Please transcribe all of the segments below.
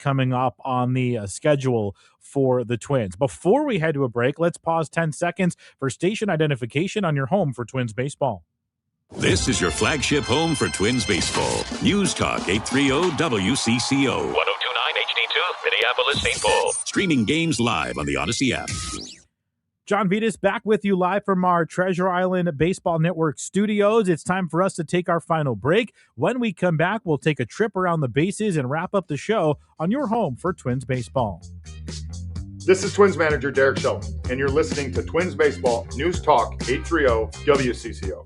coming up on the schedule for the Twins. Before we head to a break, let's pause 10 seconds for station identification on your home for Twins baseball. This is your flagship home for Twins baseball. News Talk 830 WCCO. 1029 HD2, Minneapolis, St. Paul. Streaming games live on the Odyssey app. John Vitas back with you live from our Treasure Island Baseball Network studios. It's time for us to take our final break. When we come back, we'll take a trip around the bases and wrap up the show on your home for Twins baseball. This is Twins manager Derek Shelton, and you're listening to Twins Baseball News Talk 830 WCCO.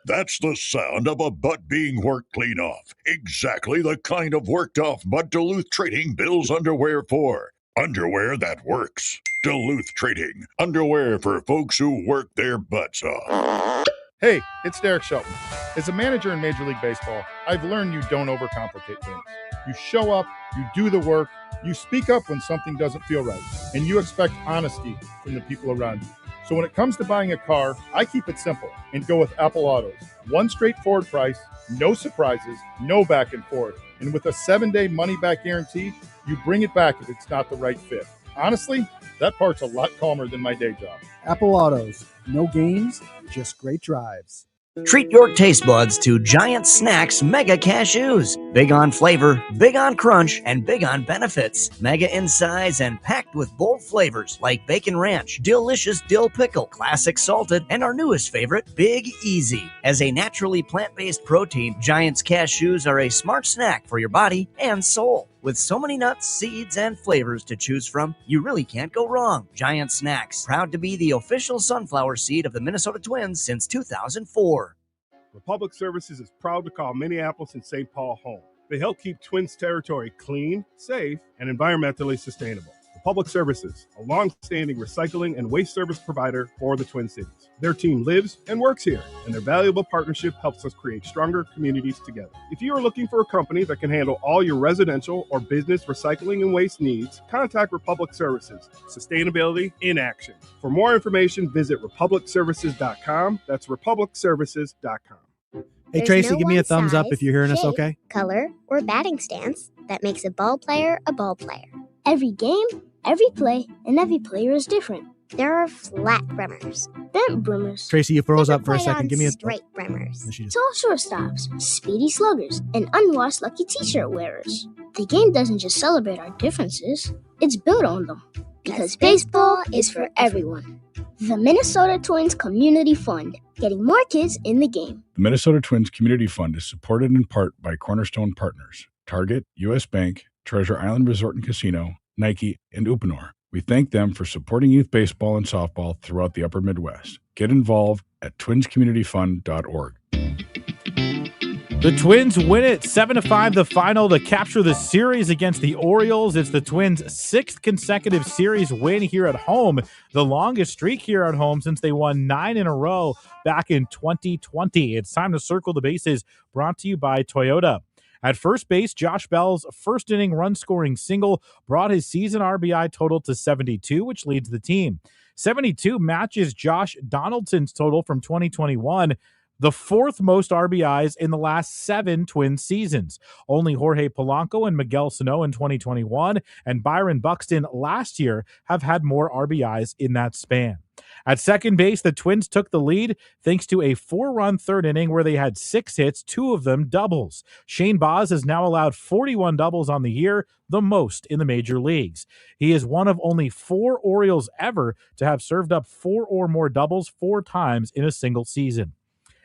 That's the sound of a butt being worked clean off. Exactly the kind of worked off butt Duluth Trading builds underwear for. Underwear that works. Duluth Trading. Underwear for folks who work their butts off. Hey, it's Derek Shelton. As a manager in Major League Baseball, I've learned you don't overcomplicate things. You show up, you do the work, you speak up when something doesn't feel right, and you expect honesty from the people around you. So when it comes to buying a car, I keep it simple and go with Apple Autos. One straightforward price, no surprises, no back and forth. And with a 7-day money-back guarantee, you bring it back if it's not the right fit. Honestly, that part's a lot calmer than my day job. Apple Autos. No games, just great drives. Treat your taste buds to Giant Snacks Mega Cashews. Big on flavor, big on crunch, and big on benefits. Mega in size and packed with bold flavors like Bacon Ranch, Delicious Dill Pickle, Classic Salted, and our newest favorite, Big Easy. As a naturally plant-based protein, Giant's Cashews are a smart snack for your body and soul. With so many nuts, seeds, and flavors to choose from, you really can't go wrong. Giant Snacks, proud to be the official sunflower seed of the Minnesota Twins since 2004. Republic Services is proud to call Minneapolis and St. Paul home. They help keep Twins territory clean, safe, and environmentally sustainable. Republic Services, a long-standing recycling and waste service provider for the Twin Cities. Their team lives and works here, and their valuable partnership helps us create stronger communities together. If you are looking for a company that can handle all your residential or business recycling and waste needs, contact Republic Services. Sustainability in action. For more information, visit republicservices.com. That's republicservices.com. Hey, Tracy, give me a thumbs up if you're hearing us shape, okay. Color, or batting stance that makes a ball player a ball player. Every game, every play, and every player is different. There are flat brimmers, bent brimmers. Tracy, you froze up for a second. Give me a straight brimmers. Tall shortstops, speedy sluggers, and unwashed lucky t-shirt wearers. The game doesn't just celebrate our differences, it's built on them. Because baseball is for everyone. The Minnesota Twins Community Fund, getting more kids in the game. The Minnesota Twins Community Fund is supported in part by Cornerstone Partners, Target, U.S. Bank, Treasure Island Resort and Casino, Nike, and Uponor. We thank them for supporting youth baseball and softball throughout the upper Midwest. Get involved at twinscommunityfund.org. The Twins win it 7-5, the final to capture the series against the Orioles. It's the Twins' sixth consecutive series win here at home, the longest streak here at home since they won 9 in a row back in 2020. It's time to circle the bases, brought to you by Toyota. At first base, Josh Bell's first inning run-scoring single brought his season RBI total to 72, which leads the team. 72 matches Josh Donaldson's total from 2021, the fourth most RBIs in the last 7 Twins seasons. Only Jorge Polanco and Miguel Sano in 2021 and Byron Buxton last year have had more RBIs in that span. At second base, the Twins took the lead thanks to a 4-run third inning where they had 6 hits, 2 of them doubles. Shane Baz has now allowed 41 doubles on the year, the most in the major leagues. He is one of only 4 Orioles ever to have served up 4 or more doubles 4 times in a single season.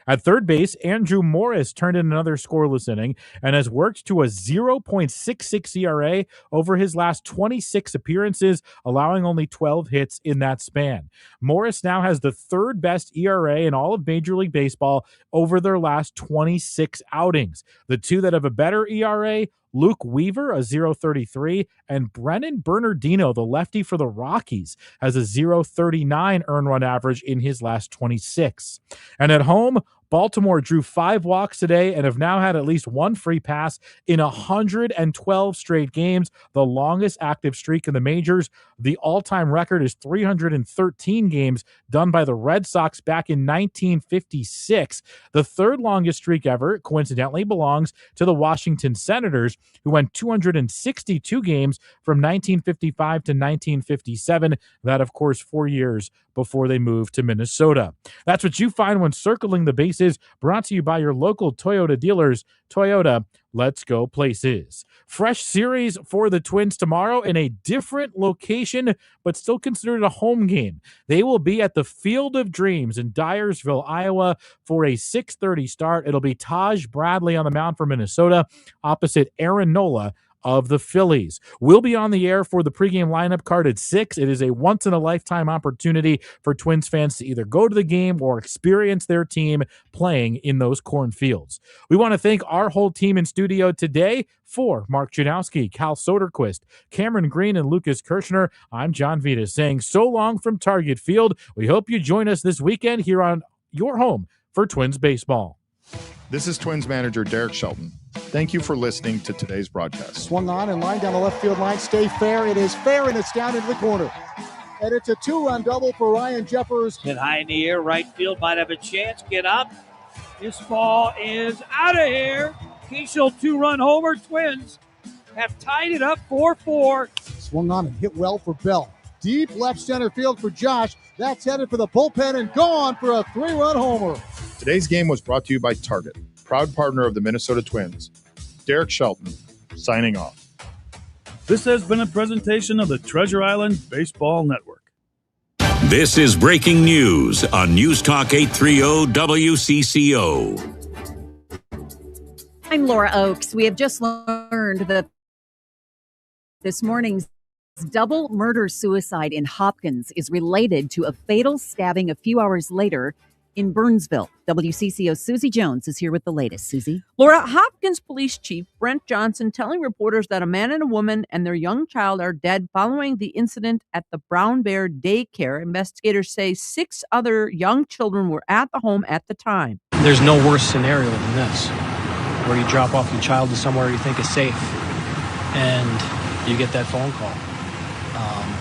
At third base, Andrew Morris turned in another scoreless inning and has worked to a 0.66 ERA over his last 26 appearances, allowing only 12 hits in that span. Morris now has the third best ERA in all of Major League Baseball over their last 26 outings. The two that have a better ERA, Luke Weaver, a 0.33, and Brennan Bernardino, the lefty for the Rockies, has a 0.39 earned run average in his last 26. And at home, Baltimore drew 5 walks today and have now had at least one free pass in 112 straight games, the longest active streak in the majors. The all-time record is 313 games done by the Red Sox back in 1956. The third longest streak ever, coincidentally, belongs to the Washington Senators, who went 262 games from 1955 to 1957. That, of course, 4 years before they moved to Minnesota. That's what you find when circling the bases, brought to you by your local Toyota dealers. Toyota, let's go places. Fresh series for the Twins tomorrow in a different location, but still considered a home game. They will be at the Field of Dreams in Dyersville, Iowa for a 6:30 start. It'll be Taj Bradley on the mound for Minnesota opposite Aaron Nola of the Phillies. We'll be on the air for the pregame lineup card at 6. It is a once-in-a-lifetime opportunity for Twins fans to either go to the game or experience their team playing in those cornfields. We want to thank our whole team in studio today. For Mark Janowski, Cal Soderquist, Cameron Green, and Lucas Kirshner, I'm John Vita saying so long from Target Field. We hope you join us this weekend here on your home for Twins baseball. This is Twins manager Derek Shelton. Thank you for listening to today's broadcast. Swung on and line down the left field line. Stay fair. It is fair, and it's down into the corner. And it's a 2-run double for Ryan Jeffers. Hit high in the air. Right field might have a chance. Get up. This ball is out of here. Keishel 2-run homer. Twins have tied it up 4-4. Swung on and hit well for Bell. Deep left center field for Josh. That's headed for the bullpen and gone for a 3-run homer. Today's game was brought to you by Target, proud partner of the Minnesota Twins. Derek Shelton, signing off. This has been a presentation of the Treasure Island Baseball Network. This is breaking news on News Talk 830 WCCO. I'm Laura Oakes. We have just learned that this morning's double murder-suicide in Hopkins is related to a fatal stabbing a few hours later in Burnsville. WCCO's Susie Jones is here with the latest. Susie? Laura, Hopkins Police Chief Brent Johnson telling reporters that a man and a woman and their young child are dead following the incident at the Brown Bear Daycare. Investigators say 6 other young children were at the home at the time. There's no worse scenario than this, where you drop off your child to somewhere you think is safe and you get that phone call.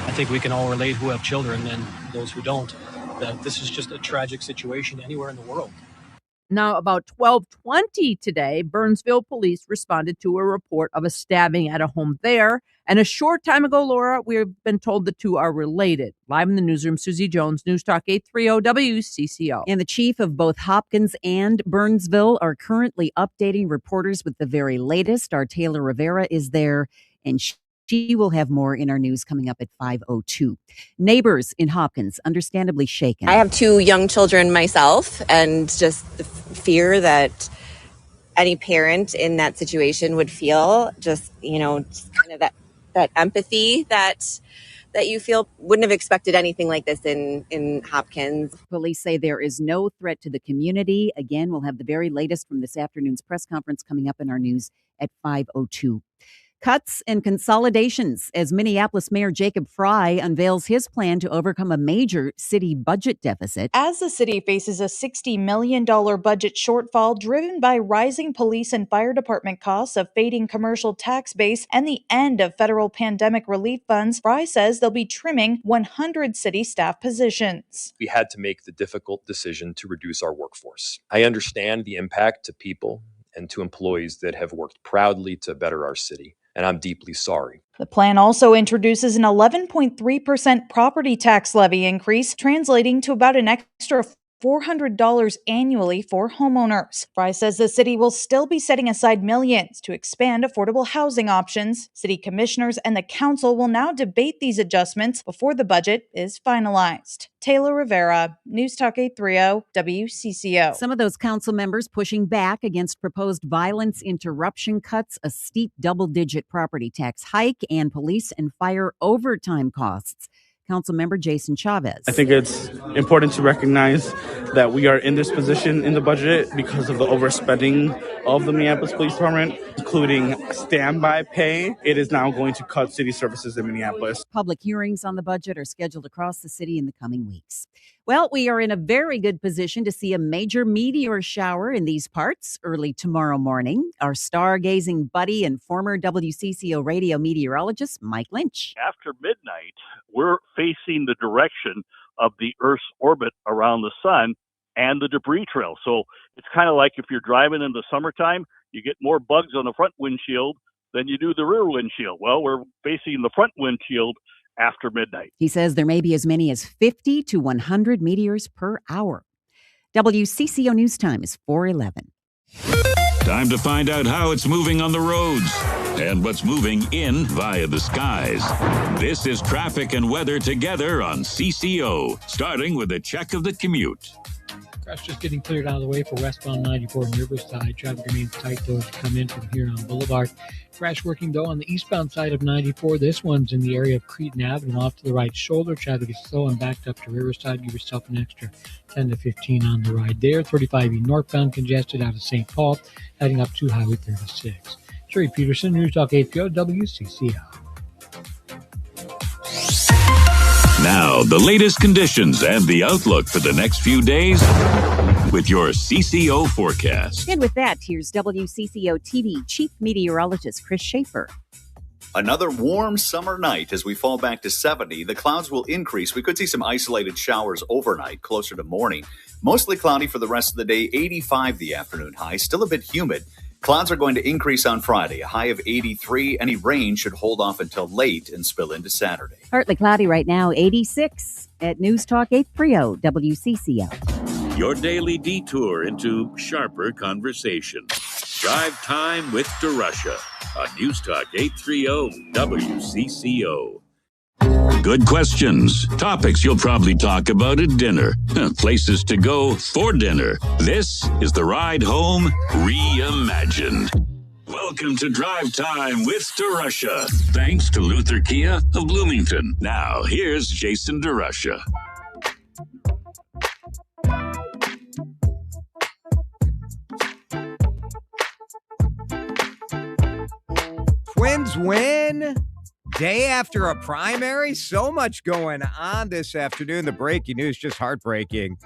I think we can all relate who have children and those who don't, that this is just a tragic situation anywhere in the world. Now, about 12:20 today, Burnsville police responded to a report of a stabbing at a home there. And a short time ago, Laura, we've been told the two are related. Live in the newsroom, Susie Jones, News Talk 830 WCCO. And the chief of both Hopkins and Burnsville are currently updating reporters with the very latest. Our Taylor Rivera is there, and she will have more in our news coming up at 5:02. Neighbors in Hopkins, understandably shaken. I have 2 young children myself, and just the fear that any parent in that situation would feel, just kind of that empathy that you feel. Wouldn't have expected anything like this in Hopkins. Police say there is no threat to the community. Again, we'll have the very latest from this afternoon's press conference coming up in our news at 5:02. Cuts and consolidations as Minneapolis Mayor Jacob Fry unveils his plan to overcome a major city budget deficit. As the city faces a $60 million budget shortfall driven by rising police and fire department costs, a fading commercial tax base, and the end of federal pandemic relief funds, Fry says they'll be trimming 100 city staff positions. We had to make the difficult decision to reduce our workforce. I understand the impact to people and to employees that have worked proudly to better our city, and I'm deeply sorry. The plan also introduces an 11.3% property tax levy increase, translating to about an extra $400 annually for homeowners. Fry says the city will still be setting aside millions to expand affordable housing options. City commissioners and the council will now debate these adjustments before the budget is finalized. Taylor Rivera, News Talk 830 WCCO. Some of those council members pushing back against proposed violence interruption cuts, a steep double-digit property tax hike, and police and fire overtime costs. Councilmember Jason Chavez. I think it's important to recognize that we are in this position in the budget because of the overspending of the Minneapolis Police Department, including standby pay. It is now going to cut city services in Minneapolis. Public hearings on the budget are scheduled across the city in the coming weeks. Well, we are in a very good position to see a major meteor shower in these parts early tomorrow morning. Our stargazing buddy and former WCCO radio meteorologist, Mike Lynch. After midnight, we're facing the direction of the Earth's orbit around the sun and the debris trail. So it's kind of like if you're driving in the summertime, you get more bugs on the front windshield than you do the rear windshield. Well, we're facing the front windshield after midnight. He says there may be as many as 50 to 100 meteors per hour. WCCO News Time is 4:11. Time to find out how it's moving on the roads and what's moving in via the skies. This is traffic and weather together on CCO, starting with a check of the commute. Crash just getting cleared out of the way for westbound 94 in Riverside. Traffic remains tight, though, as you come in from Huron Boulevard. Crash working, though, on the eastbound side of 94. This one's in the area of Cretin Avenue off to the right shoulder. Traffic is slow and backed up to Riverside. Give yourself an extra 10 to 15 on the ride there. 35E northbound congested out of St. Paul, heading up to Highway 36. Sherry Peterson, News Talk 8PO, WCCO. Now, the latest conditions and the outlook for the next few days with your CCO forecast. And with that, here's WCCO TV Chief Meteorologist Chris Schaefer. Another warm summer night as we fall back to 70. The clouds will increase. We could see some isolated showers overnight, closer to morning. Mostly cloudy for the rest of the day, 85 the afternoon high, still a bit humid. Clouds are going to increase on Friday, a high of 83. Any rain should hold off until late and spill into Saturday. Partly cloudy right now, 86 at News Talk 830 WCCO. Your daily detour into sharper conversation. Drive Time with DeRusha on News Talk 830 WCCO. Good questions. Topics you'll probably talk about at dinner. Places to go for dinner. This is the Ride Home Reimagined. Welcome to Drive Time with DeRusha. Thanks to Luther Kia of Bloomington. Now, here's Jason DeRusha. Twins win. Day after a primary, so much going on this afternoon. The breaking news, just heartbreaking,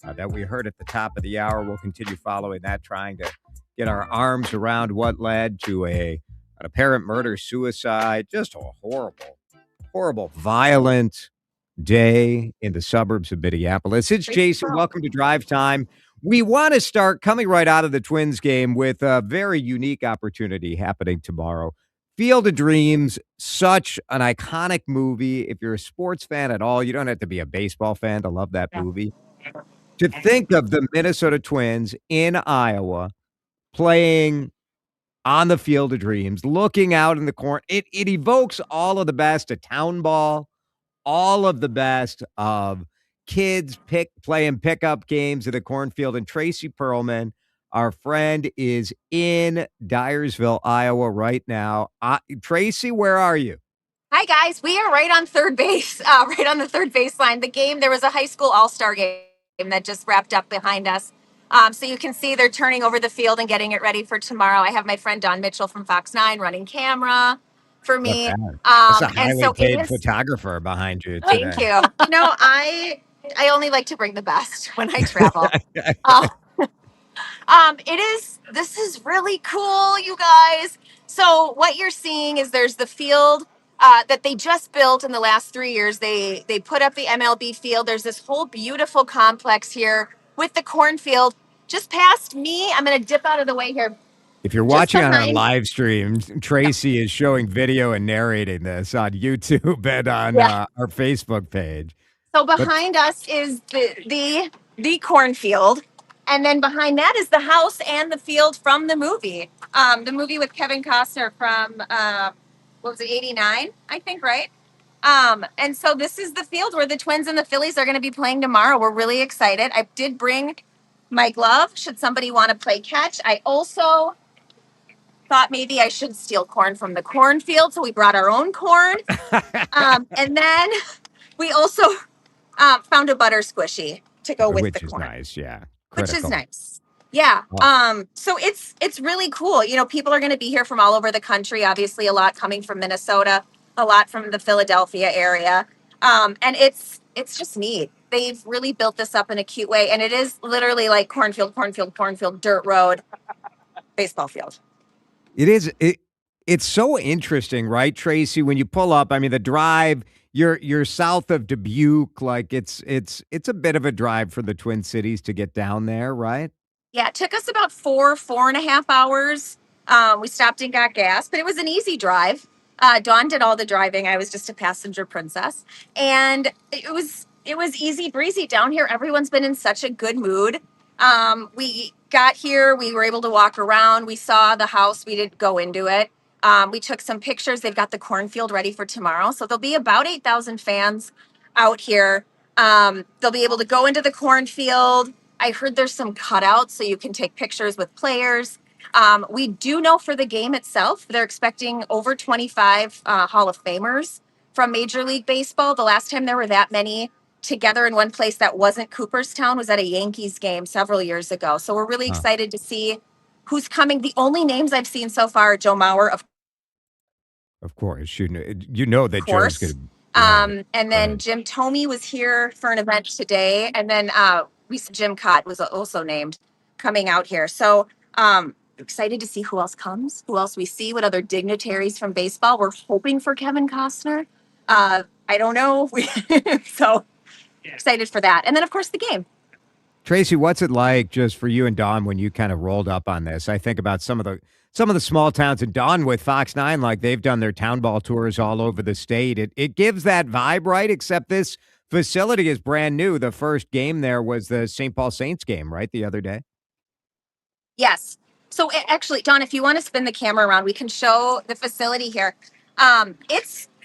that we heard at the top of the hour. We'll continue following that, trying to get our arms around what led to an apparent murder-suicide. Just a horrible, violent day in the suburbs of Minneapolis. It's Jason. Welcome to Drive Time. We want to start coming right out of the Twins game with a very unique opportunity happening tomorrow. Field of Dreams, such an iconic movie. If you're a sports fan at all, you don't have to be a baseball fan to love that movie. To think of the Minnesota Twins in Iowa playing on the Field of Dreams, looking out in the corner, it evokes all of the best of town ball, all of the best of kids playing pickup games at the cornfield. And Tracy Perlman, our friend, is in Dyersville, Iowa right now. Tracy, where are you? Hi, guys. We are right on third base, right on the third baseline. The game, there was a high school all-star game that just wrapped up behind us. So you can see they're turning over the field and getting it ready for tomorrow. I have my friend Don Mitchell from Fox 9 running camera for me. That's a highly paid photographer behind you today. Thank you. You know, I only like to bring the best when I travel. This is really cool, you guys. So what you're seeing is there's the field that they just built in the last 3 years. They put up the MLB field. There's this whole beautiful complex here with the cornfield just past me. I'm going to dip out of the way here. If you're watching on our live stream, Tracy is showing video and narrating this on YouTube and on our Facebook page. So behind us is the cornfield. And then behind that is the house and the field from the movie. The movie with Kevin Costner from, 89, I think, right? And so this is the field where the Twins and the Phillies are going to be playing tomorrow. We're really excited. I did bring my glove, should somebody want to play catch. I also thought maybe I should steal corn from the cornfield, so we brought our own corn. And then We also found a butter squishy to go with the Which is corn, nice, yeah. which is Critical. nice. Yeah. Oh. So it's really cool. People are going to be here from all over the country. Obviously, a lot coming from Minnesota, a lot from the Philadelphia area, and it's just neat. They've really built this up in a cute way, and it is literally like cornfield, dirt road, baseball field. It is. It's so interesting, right, Tracy? When you pull up, I mean, the drive. You're south of Dubuque. Like it's a bit of a drive for the Twin Cities to get down there, right? Yeah, it took us about 4.5 hours. We stopped and got gas, but it was an easy drive. Dawn did all the driving. I was just a passenger princess, and it was easy breezy down here. Everyone's been in such a good mood. We got here. We were able to walk around. We saw the house. We didn't go into it. We took some pictures. They've got the cornfield ready for tomorrow, so there'll be about 8,000 fans out here. They'll be able to go into the cornfield. I heard there's some cutouts so you can take pictures with players. We do know for the game itself, they're expecting over 25 Hall of Famers from Major League Baseball. The last time there were that many together in one place that wasn't Cooperstown was at a Yankees game several years ago. So we're really excited to see who's coming. The only names I've seen so far are Joe Mauer, Of course, you know that Joe's going to. and then Jim Thome was here for an event today, and then Jim Cott was also named coming out here. So excited to see who else comes, who else we see, what other dignitaries from baseball. We're hoping for Kevin Costner. I don't know. So excited for that. And then, of course, the game. Tracy, what's it like just for you and Dawn when you kind of rolled up on this? I think about some of the small towns, and Dawn with Fox 9, like they've done their town ball tours all over the state. It gives that vibe, right? Except this facility is brand new. The first game there was the St. Paul Saints game, right? The other day. Yes. So actually, Dawn, if you want to spin the camera around, we can show the facility here.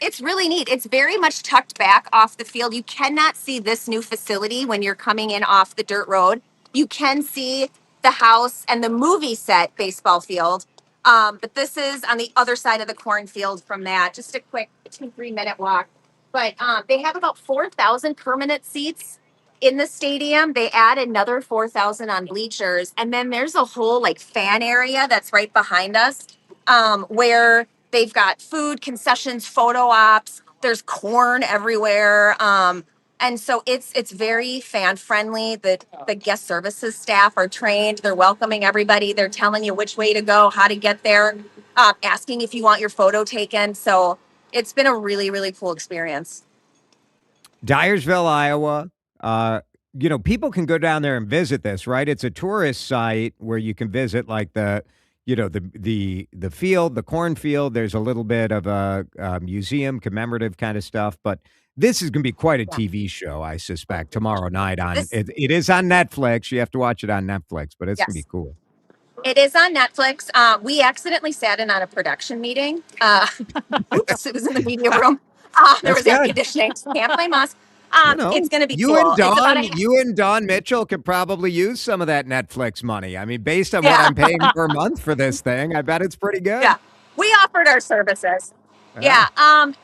It's really neat. It's very much tucked back off the field. You cannot see this new facility when you're coming in off the dirt road. You can see the house and the movie set baseball field. But this is on the other side of the cornfield from that. Just a quick 2-3 minute walk. But they have about 4,000 permanent seats in the stadium. They add another 4,000 on bleachers. And then there's a whole like fan area that's right behind us where they've got food, concessions, photo ops. There's corn everywhere. And so it's very fan friendly. The guest services staff are trained. They're welcoming everybody. They're telling you which way to go, how to get there, asking if you want your photo taken. So it's been a really, really cool experience. Dyersville, Iowa. People can go down there and visit this, right? It's a tourist site where you can visit like the field, the cornfield. There's a little bit of a museum, commemorative kind of stuff, but this is going to be quite a TV show, I suspect, tomorrow night on it is on Netflix. You have to watch it on Netflix, but it's going to be cool. It is on Netflix. We accidentally sat in on a production meeting. Oops, it was in the media room. There was air conditioning. Can't blame us. It's going to be cool. You and Dawn Mitchell could probably use some of that Netflix money. I mean, based on what I'm paying per month for this thing, I bet it's pretty good. Yeah, we offered our services. Yeah,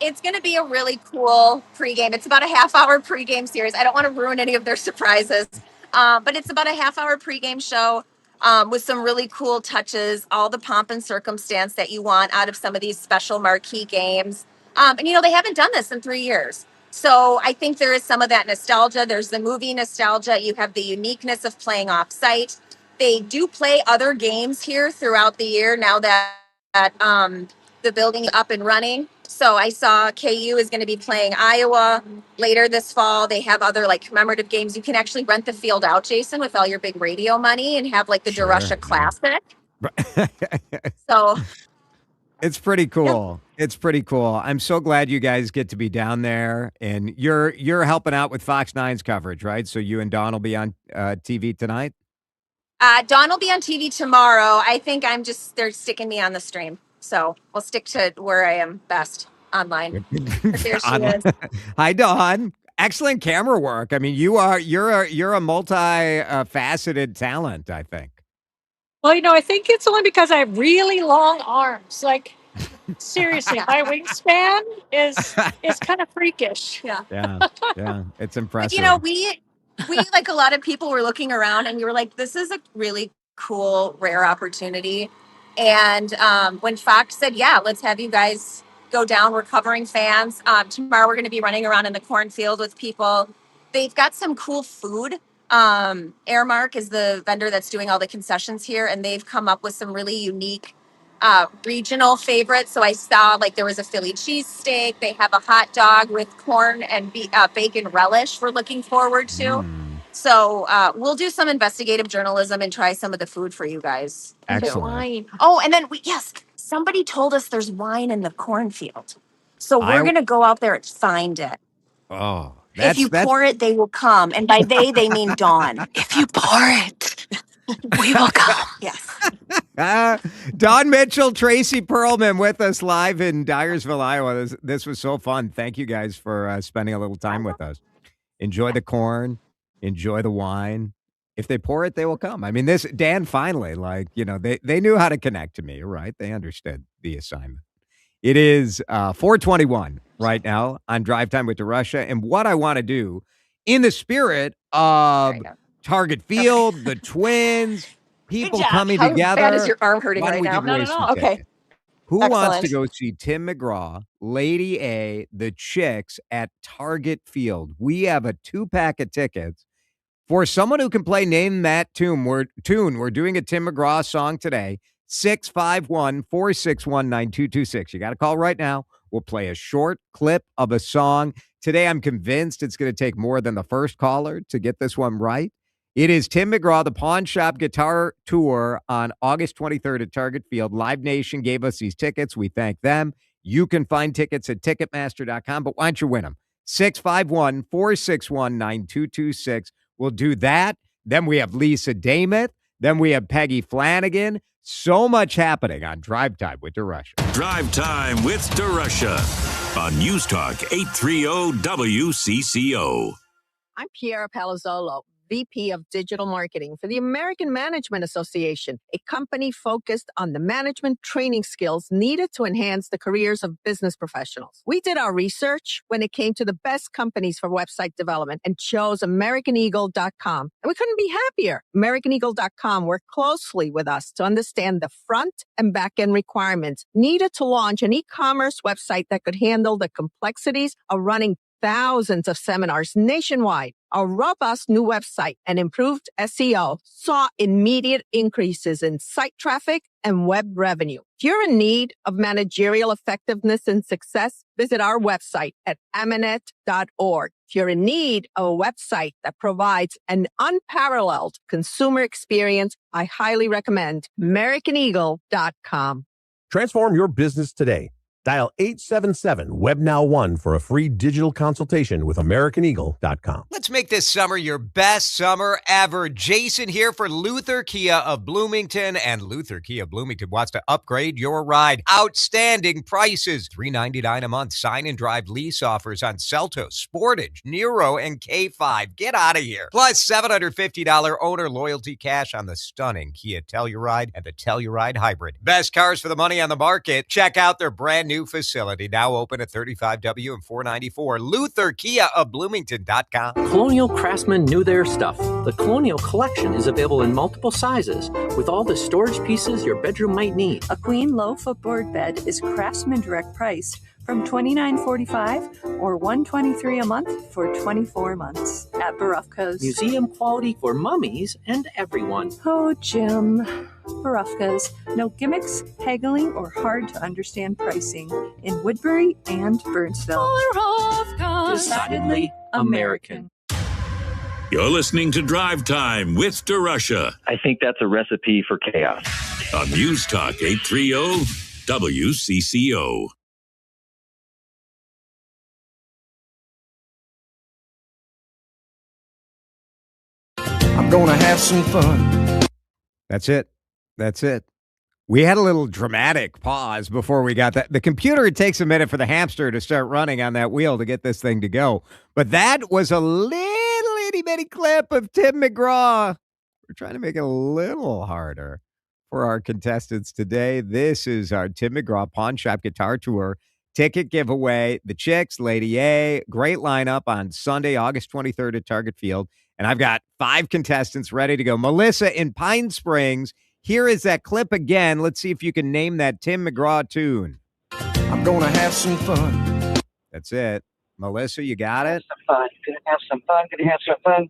it's going to be a really cool pregame. It's about a half-hour pregame series. I don't want to ruin any of their surprises, but it's about a half-hour pregame show with some really cool touches, all the pomp and circumstance that you want out of some of these special marquee games. And, they haven't done this in 3 years. So I think there is some of that nostalgia. There's the movie nostalgia. You have the uniqueness of playing off-site. They do play other games here throughout the year now that the building is up and running. So I saw KU is going to be playing Iowa later this fall. They have other like commemorative games. You can actually rent the field out, Jason, with all your big radio money and have like the DeRusha Classic. So it's pretty cool. Yeah. It's pretty cool. I'm so glad you guys get to be down there, and you're helping out with Fox 9's coverage, right? So you and Dawn will be on TV tonight? Dawn will be on TV tomorrow. I think they're sticking me on the stream. So I'll stick to where I am best online. There she is. Hi, Dawn. Excellent camera work. I mean, you're a multi-faceted talent, I think. Well, I think it's only because I have really long arms. Like Seriously, my wingspan is kind of freakish. Yeah. Yeah, it's But impressive. we like a lot of people were looking around and we were like, this is a really cool, rare opportunity. And when Fox said, yeah, let's have you guys go down, we're covering fans. Tomorrow we're going to be running around in the cornfield with people. They've got some cool food. Airmark is the vendor that's doing all the concessions here, and they've come up with some really unique regional favorites. So I saw like there was a Philly cheesesteak. They have a hot dog with corn and bacon relish we're looking forward to. So we'll do some investigative journalism and try some of the food for you guys. too. Excellent. Wine. Oh, and then somebody told us there's wine in the cornfield. So we're going to go out there and find it. Oh, If you pour it, they will come. And by they mean Dawn. If you pour it, we will come. Yes. Don Mitchell, Tracy Perlman with us live in Dyersville, Iowa. This was so fun. Thank you guys for spending a little time with us. Enjoy the corn. Enjoy the wine. If they pour it, they will come. I mean, Dan finally, they knew how to connect to me, right? They understood the assignment. It is 4:21 right now on Drive Time with DeRusha. And what I want to do, in the spirit of Target Field, the Twins, people coming together. How bad is your arm hurting why don't right we now? give away some Okay. tickets? Who wants to Excellent. go see Tim McGraw, Lady A, the Chicks at Target Field? We have a 2-pack of tickets. For someone who can play Name That Tune, we're doing a Tim McGraw song today, 651-461-9226. You got to call right now. We'll play a short clip of a song. Today, I'm convinced it's going to take more than the first caller to get this one right. It is Tim McGraw, the Pawn Shop Guitar Tour on August 23rd at Target Field. Live Nation gave us these tickets. We thank them. You can find tickets at Ticketmaster.com, but why don't you win them? 651-461-9226. We'll do that. Then we have Lisa Demuth. Then we have Peggy Flanagan. So much happening on Drive Time with DeRusha. Drive Time with DeRusha on News Talk 830 WCCO. I'm Piera Palazzolo, VP of Digital Marketing for the American Management Association, a company focused on the management training skills needed to enhance the careers of business professionals. We did our research when it came to the best companies for website development and chose AmericanEagle.com. And we couldn't be happier. AmericanEagle.com worked closely with us to understand the front and back end requirements needed to launch an e-commerce website that could handle the complexities of running thousands of seminars nationwide. Our robust new website and improved SEO saw immediate increases in site traffic and web revenue. If you're in need of managerial effectiveness and success, visit our website at amanet.org. If you're in need of a website that provides an unparalleled consumer experience, I highly recommend AmericanEagle.com. Transform your business today. Dial 877-WEB-NOW1 for a free digital consultation with AmericanEagle.com. Let's make this summer your best summer ever. Jason here for Luther Kia of Bloomington, and Luther Kia of Bloomington wants to upgrade your ride. Outstanding prices. $399 a month. Sign and drive lease offers on Seltos, Sportage, Nero, and K5. Get out of here. Plus $750 owner loyalty cash on the stunning Kia Telluride and the Telluride Hybrid. Best cars for the money on the market. Check out their brand new facility, now open at 35W and 494. Luther Kia of Bloomington.com. Colonial craftsmen knew their stuff. The Colonial Collection is available in multiple sizes with all the storage pieces your bedroom might need. A queen low footboard bed is Craftsman Direct priced from $29.45 or $123 a month for 24 months at Barufka's. Museum quality for mummies and everyone. Oh, Jim. Barufka's. No gimmicks, haggling, or hard-to-understand pricing in Woodbury and Burnsville. Barufka's. Decidedly American. You're listening to Drive Time with DeRusha. I think that's a recipe for chaos. On News Talk 830 WCCO. I'm gonna have some fun. That's it. We had a little dramatic pause before we got that. The computer, it takes a minute for the hamster to start running on that wheel to get this thing to go. But that was a little itty bitty clip of Tim McGraw. We're trying to make it a little harder for our contestants today. This is our Tim McGraw Pawn Shop Guitar Tour ticket giveaway. The Chicks, Lady A, great lineup on Sunday, August 23rd at Target Field. And I've got 5 contestants ready to go. Melissa in Pine Springs. Here is that clip again. Let's see if you can name that Tim McGraw tune. I'm going to have some fun. That's it. Melissa, you got it? Some fun. Gonna have some fun. Gonna have some fun.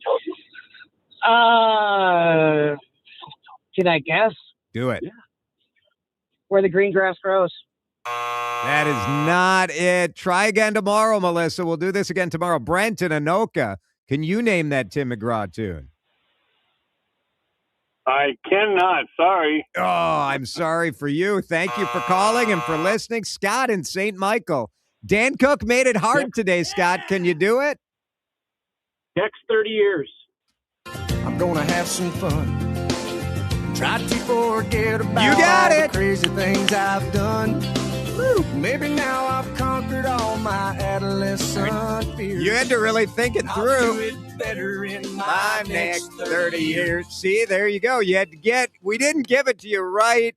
Can I guess? Do it. Yeah. Where the green grass grows. That is not it. Try again tomorrow, Melissa. We'll do this again tomorrow. Brent and Anoka, can you name that Tim McGraw tune? I cannot. Sorry. Oh, I'm sorry for you. Thank you for calling and for listening. Scott in St. Michael. Dan Cook made it hard today, Scott. Can you do it? Next 30 years. I'm going to have some fun. Try to forget about You got all it. the crazy things I've done. Woo. Maybe now I've conquered all my adolescent fears. You had to really think it I'll through. do it better in My next 30 years. See, there you go. You had to we didn't give it to you right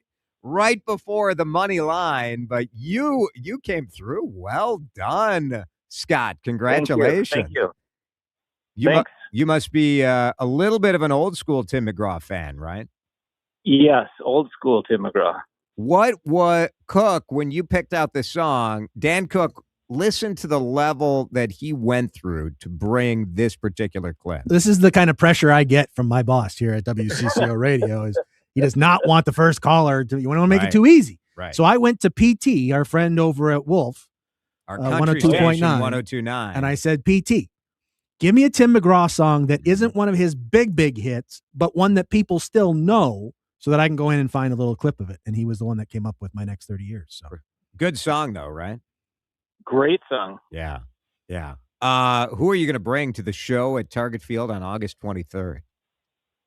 before the money line, but you came through. Well done, Scott. Congratulations. Thank you. You must be a little bit of an old school Tim McGraw fan, right? Yes, old school Tim McGraw. What Cook, when you picked out this song, Dan Cook, listen to the level that he went through to bring this particular clip. This is the kind of pressure I get from my boss here at WCCO Radio is he does not want the first caller to, you want to make it too easy. Right. So I went to PT, our friend over at Wolf, Our country station, 102.9. and I said, PT, give me a Tim McGraw song that isn't one of his big hits, but one that people still know so that I can go in and find a little clip of it. And he was the one that came up with My Next 30 Years. So Good song, though, right? Great song. Yeah. Yeah. Who are you going to bring to the show at Target Field on August 23rd?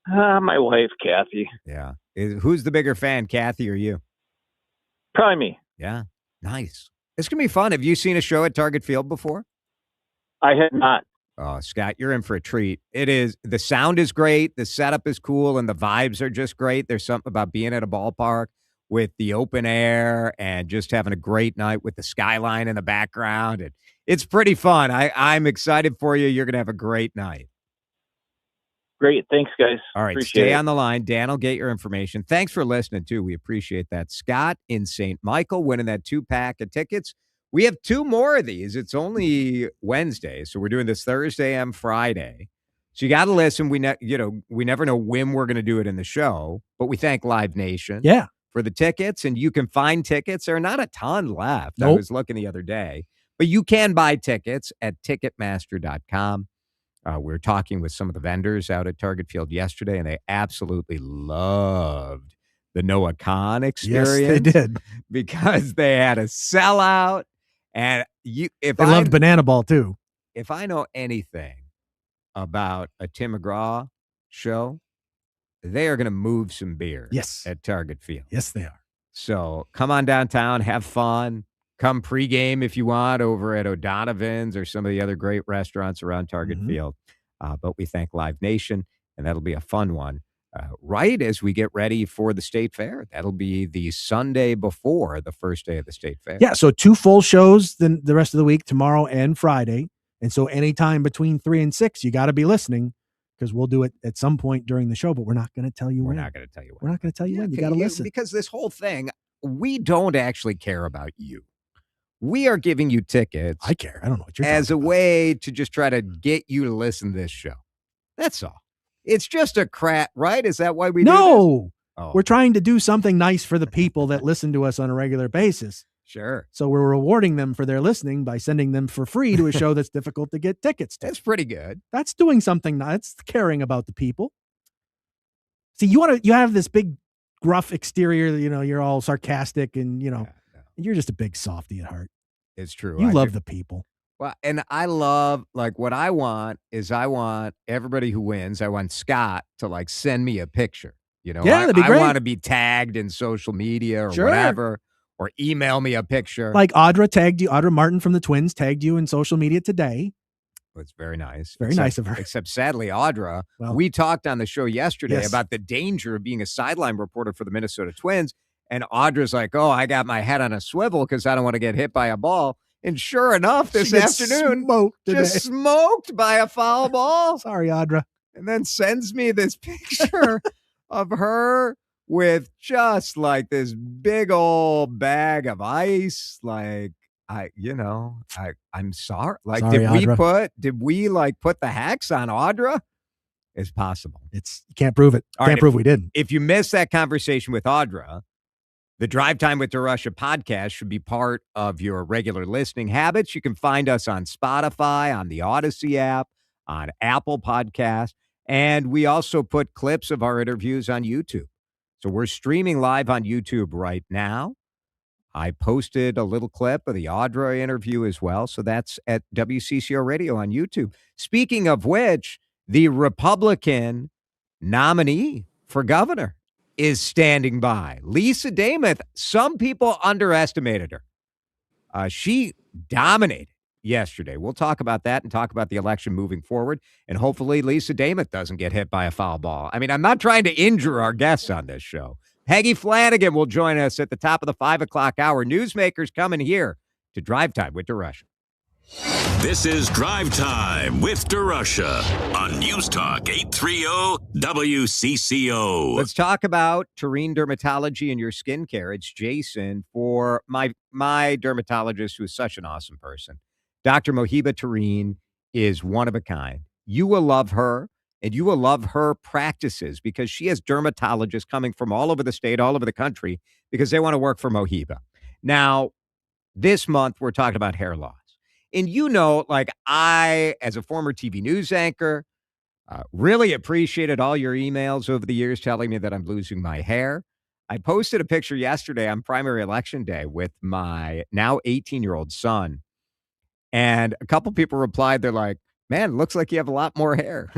My wife, Kathy. Yeah. Who's the bigger fan, Kathy or you? Probably me. Yeah. Nice. It's going to be fun. Have you seen a show at Target Field before? I had not. Oh, Scott, you're in for a treat. It is. The sound is great. The setup is cool and the vibes are just great. There's something about being at a ballpark with the open air and just having a great night with the skyline in the background. And it's pretty fun. I'm excited for you. You're going to have a great night. Great. Thanks, guys. All right. Appreciate Stay it. on the line. Dan will get your information. Thanks for listening, too. We appreciate that. Scott in St. Michael winning that 2-pack of tickets. We have 2 more of these. It's only Wednesday, so we're doing this Thursday and Friday. So you got to listen. We never know when we're going to do it in the show, but we thank Live Nation for the tickets, and you can find tickets. There are not a ton left. I was looking the other day, but you can buy tickets at Ticketmaster.com. We were talking with some of the vendors out at Target Field yesterday, and they absolutely loved the Noah Khan experience. Yes, they did. Because they had a sellout. And they loved Banana Ball, too. If I know anything about a Tim McGraw show, they are going to move some beer at Target Field. Yes, they are. So come on downtown, have fun. Come pregame if you want over at O'Donovan's or some of the other great restaurants around Target Field. But we thank Live Nation, and that'll be a fun one. Right as we get ready for the State Fair. That'll be the Sunday before the first day of the State Fair. Yeah, so 2 full shows then the rest of the week, tomorrow and Friday. And so anytime between 3 and 6, you got to be listening because we'll do it at some point during the show, but we're not going to tell you when. We're not going to tell you when. We're not going to tell you when. You got to listen. Because this whole thing, we don't actually care about you. We are giving you tickets. I care. I don't know what you're as a way to just try to get you to listen to this show. That's all. It's just a crap, right? Is that why we do this? No. Oh. We're trying to do something nice for the people that listen to us on a regular basis. Sure. So we're rewarding them for their listening by sending them for free to a show that's difficult to get tickets to. That's pretty good. That's doing something nice. That's caring about the people. See, you have this big gruff exterior, you're all sarcastic and, you're just a big softy at heart. It's true. You love the people. Well, and I love, what I want is I want everybody who wins, I want Scott to, send me a picture. Yeah, that'd be great. I want to be tagged in social media or whatever, or email me a picture. Like Audra Martin from the Twins tagged you in social media today. It's very nice. Very nice of her. Except sadly, Audra, Well, we talked on the show yesterday yes. about the danger of being a sideline reporter for the Minnesota Twins. And Audra's like, oh, I got my head on a swivel because I don't want to get hit by a ball. And sure enough, this afternoon, just smoked by a foul ball. Sorry, Audra. And then sends me this picture of her with just like this big old bag of ice. Like, I'm sorry. Like, Sorry, did we put the hacks on Audra? It's possible. You can't prove it. Can't prove we didn't. If you missed that conversation with Audra, the Drive Time with DeRusha podcast should be part of your regular listening habits. You can find us on Spotify, on the Odyssey app, on Apple Podcasts, and we also put clips of our interviews on YouTube. So we're streaming live on YouTube right now. I posted a little clip of the Audra interview as well. So that's at WCCO Radio on YouTube. Speaking of which, the Republican nominee for governor is standing by. Lisa Demuth. Some people underestimated her. She dominated yesterday. We'll talk about that and talk about the election moving forward. And hopefully Lisa Demuth doesn't get hit by a foul ball. I mean, I'm not trying to injure our guests on this show. Peggy Flanagan will join us at the top of the 5 o'clock hour. Newsmakers coming here to Drive Time with DeRusha. This is Drive Time with DeRusha on News Talk 830 WCCO. Let's talk about Tureen Dermatology and your skincare. It's Jason for my dermatologist, who is such an awesome person. Dr. Mohiba Tureen is one of a kind. You will love her, and you will love her practices because she has dermatologists coming from all over the state, all over the country, because they want to work for Mohiba. Now, this month, we're talking about hair loss. And I, as a former TV news anchor, really appreciated all your emails over the years telling me that I'm losing my hair. I posted a picture yesterday on primary election day with my now 18-year-old son. And a couple people replied, they're like, man, looks like you have a lot more hair.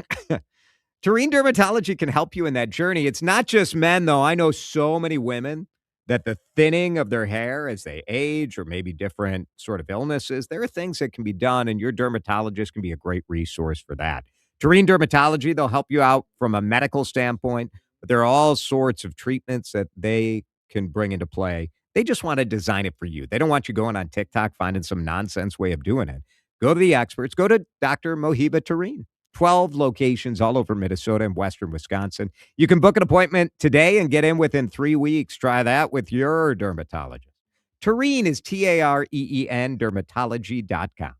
Tureen Dermatology can help you in that journey. It's not just men, though. I know so many women that the thinning of their hair as they age or maybe different sort of illnesses, there are things that can be done, and your dermatologist can be a great resource for that. Tureen Dermatology, they'll help you out from a medical standpoint, but there are all sorts of treatments that they can bring into play. They just want to design it for you. They don't want you going on TikTok finding some nonsense way of doing it. Go to the experts. Go to Dr. Mohiba Tureen. 12 locations all over Minnesota and western Wisconsin. You can book an appointment today and get in within 3 weeks. Try that with your dermatologist. Tureen is Tareen, dermatology.com.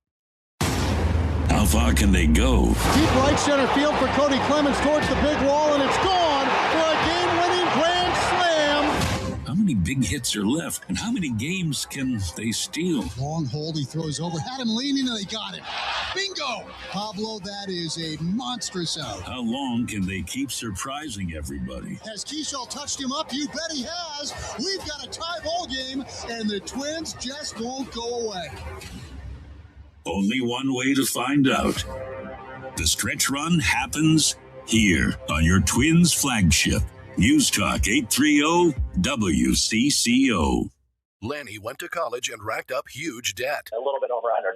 How far can they go? Deep right center field for Cody Clemens towards the big wall, and it's gone for a game-winning grand slam. How many big hits are left, and how many games can they steal? Long hold, he throws over, had him leaning, and they got it. Bingo! Pablo, that is a monstrous out. How long can they keep surprising everybody? Has Keyshaw touched him up? You bet he has. We've got a tie ball game, and the Twins just won't go away. Only one way to find out. The stretch run happens here on your Twins flagship. News Talk 830 WCCO. Lanny went to college and racked up huge debt. A little bit over $100,000.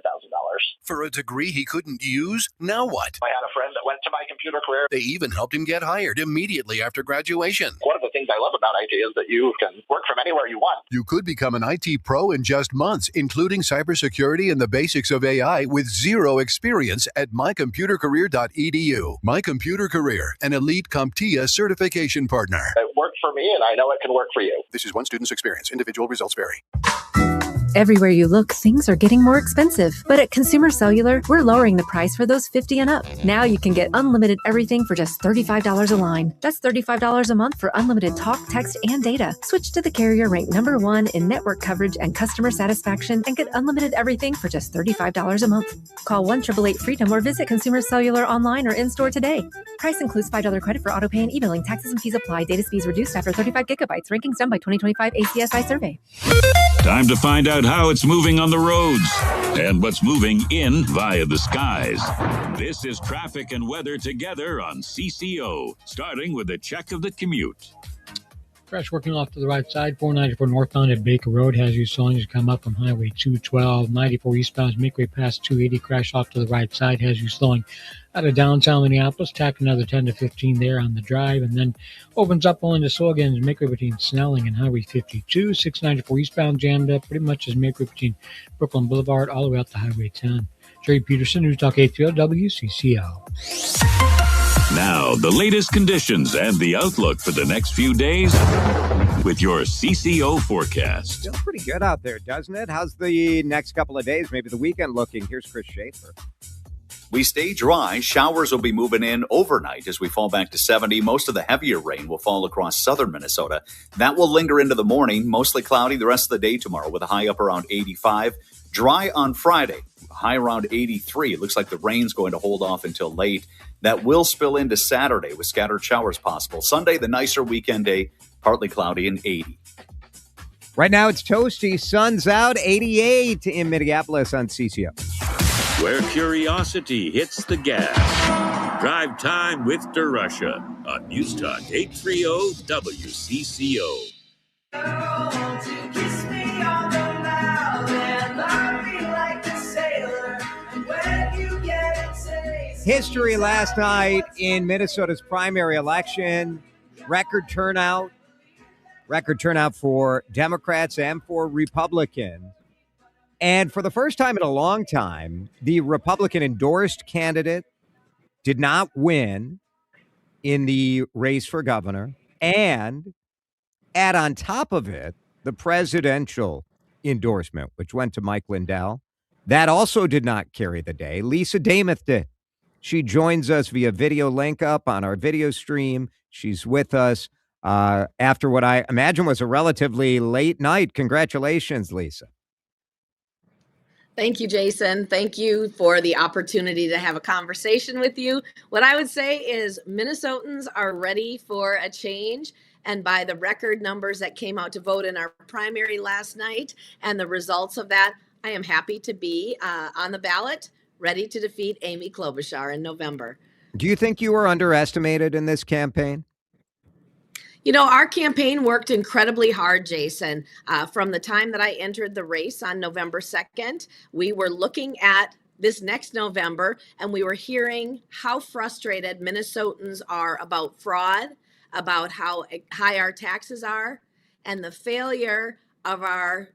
For a degree he couldn't use? Now what? I had a friend that went to My Computer Career. They even helped him get hired immediately after graduation. One of the things I love about IT is that you can work from anywhere you want. You could become an IT pro in just months, including cybersecurity and the basics of AI with zero experience at mycomputercareer.edu. My Computer Career, an elite CompTIA certification partner. It worked for me, and I know it can work for you. This is one student's experience. Individual results vary. Everywhere you look, things are getting more expensive. But at Consumer Cellular, we're lowering the price for those 50 and up. Now you can get unlimited everything for just $35 a line. That's $35 a month for unlimited talk, text, and data. Switch to the carrier ranked #1 in network coverage and customer satisfaction and get unlimited everything for just $35 a month. Call 1-888-FREEDOM or visit Consumer Cellular online or in-store today. Price includes $5 credit for autopay and e-billing. Taxes and fees apply. Data speeds reduced after 35 gigabytes. Rankings done by 2025 ACSI survey. Time to find out how it's moving on the roads and what's moving in via the skies. This is traffic and weather together on CCO, starting with a check of the commute. Crash working off to the right side. 494 northbound at Baker Road has you slowing as you come up from Highway 212. 94 eastbound midway past 280. Crash off to the right side has you slowing out of downtown Minneapolis. Tack another 10 to 15 there on the drive, and then opens up only to slow again as midway between Snelling and Highway 52. 694 eastbound jammed up pretty much as midway between Brooklyn Boulevard all the way up to Highway 10. Jerry Peterson, News Talk 830 WCCO. Now, the latest conditions and the outlook for the next few days with your CCO forecast. Still pretty good out there, doesn't it? How's the next couple of days, maybe the weekend looking? Here's Chris Schaefer. We stay dry. Showers will be moving in overnight as we fall back to 70. Most of the heavier rain will fall across southern Minnesota. That will linger into the morning. Mostly cloudy the rest of the day tomorrow with a high up around 85. Dry on Friday, high around 83. It looks like the rain's going to hold off until late. That will spill into Saturday with scattered showers possible. Sunday, the nicer weekend day, partly cloudy and 80. Right now it's toasty. Sun's out, 88 in Minneapolis on CCO. Where curiosity hits the gas. Drive Time with DeRusha on News Talk 830 WCCO. History last night in Minnesota's primary election. Record turnout for Democrats and for Republicans. And for the first time in a long time, the Republican-endorsed candidate did not win in the race for governor. And add on top of it, the presidential endorsement, which went to Mike Lindell, that also did not carry the day. Lisa Demuth did. She joins us via video link up on our video stream. She's with us after what I imagine was a relatively late night. Congratulations, Lisa. Thank you, Jason. Thank you for the opportunity to have a conversation with you. What I would say is Minnesotans are ready for a change. And by the record numbers that came out to vote in our primary last night and the results of that, I am happy to be on the ballot, ready to defeat Amy Klobuchar in November. Do you think you were underestimated in this campaign? You know, our campaign worked incredibly hard, Jason. From the time that I entered the race on November 2nd, we were looking at this next November, and we were hearing how frustrated Minnesotans are about fraud, about how high our taxes are, and the failure of our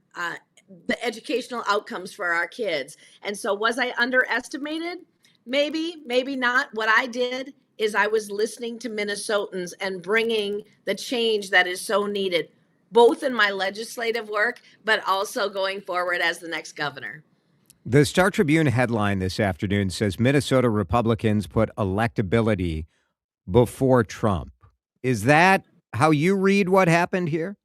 the educational outcomes for our kids. And so was I underestimated? Maybe, maybe not. What I did is I was listening to Minnesotans and bringing the change that is so needed, both in my legislative work, but also going forward as the next governor. The Star Tribune headline this afternoon says Minnesota Republicans put electability before Trump. Is that how you read what happened here?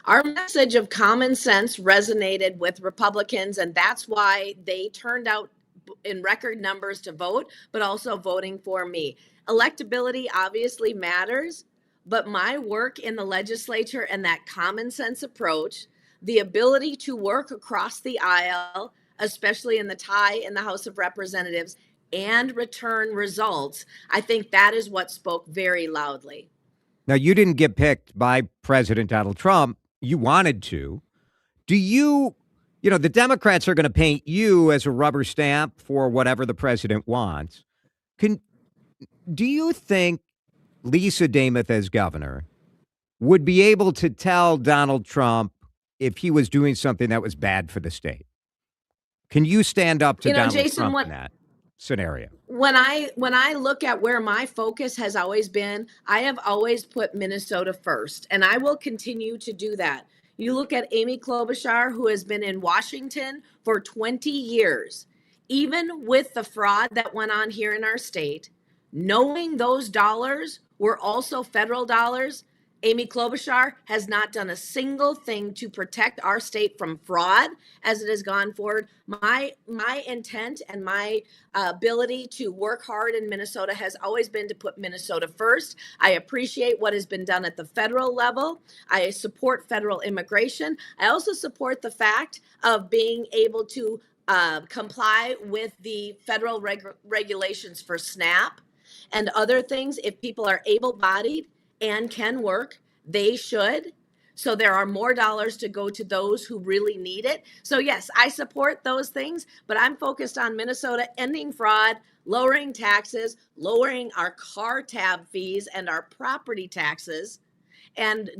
Our message of common sense resonated with Republicans, and that's why they turned out in record numbers to vote, but also voting for me. Electability obviously matters, but my work in the legislature and that common sense approach, the ability to work across the aisle, especially in the tie in the House of Representatives, and return results, I think that is what spoke very loudly. Now, you didn't get picked by President Donald Trump. You wanted to. Do you know, the Democrats are going to paint you as a rubber stamp for whatever the president wants. Do you think Lisa Demuth as governor would be able to tell Donald Trump if he was doing something that was bad for the state? Can you stand up to Donald Jason, Trump in that scenario? When I look at where my focus has always been, I have always put Minnesota first, and I will continue to do that. You look at Amy Klobuchar, who has been in Washington for 20 years, even with the fraud that went on here in our state, knowing those dollars were also federal dollars, Amy Klobuchar has not done a single thing to protect our state from fraud as it has gone forward. My intent and my ability to work hard in Minnesota has always been to put Minnesota first. I appreciate what has been done at the federal level. I support federal immigration. I also support the fact of being able to comply with the federal regulations for SNAP and other things. If people are able-bodied and can work, They should. So there are more dollars to go to those who really need it. So yes, I support those things, but I'm focused on Minnesota ending fraud, lowering taxes, lowering our car tab fees and our property taxes, and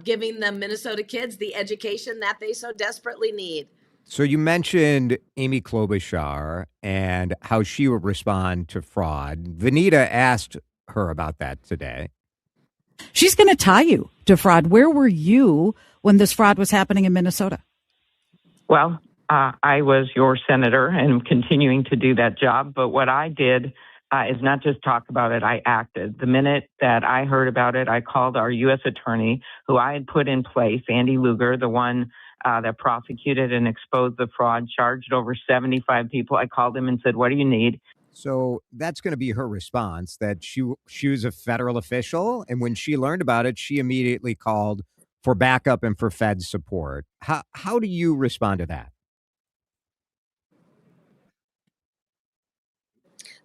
giving the Minnesota kids the education that they so desperately need. So you mentioned Amy Klobuchar and how she would respond to fraud. Vanita asked her about that today. She's going to tie you to fraud. Where were you when this fraud was happening in Minnesota? Well, I was your senator and I'm continuing to do that job. But what I did is not just talk about it, I acted. The minute that I heard about it, I called our U.S. attorney, who I had put in place, Andy Lugar, the one that prosecuted and exposed the fraud, charged over 75 people. I called him and said, what do you need? So that's going to be her response, that she was a federal official. And when she learned about it, she immediately called for backup and for Fed support. How do you respond to that?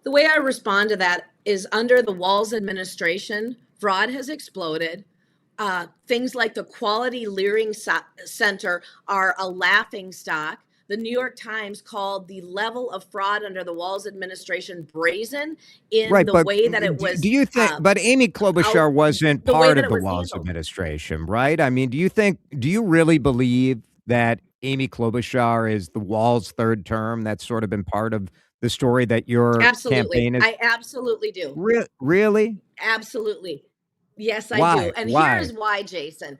The way I respond to that is under the Walz administration, fraud has exploded. Things like the Quality Leering Center are a laughing stock. The New York Times called the level of fraud under the Walz administration brazen in the way that it was. Do you think? But Amy Klobuchar wasn't part of the Walz administration, right? I mean, do you really believe that Amy Klobuchar is the Walz third term? That's sort of been part of the story that your campaign is. I absolutely do. Really? Absolutely. Yes, I Why? do. And Why? here's why, Jason.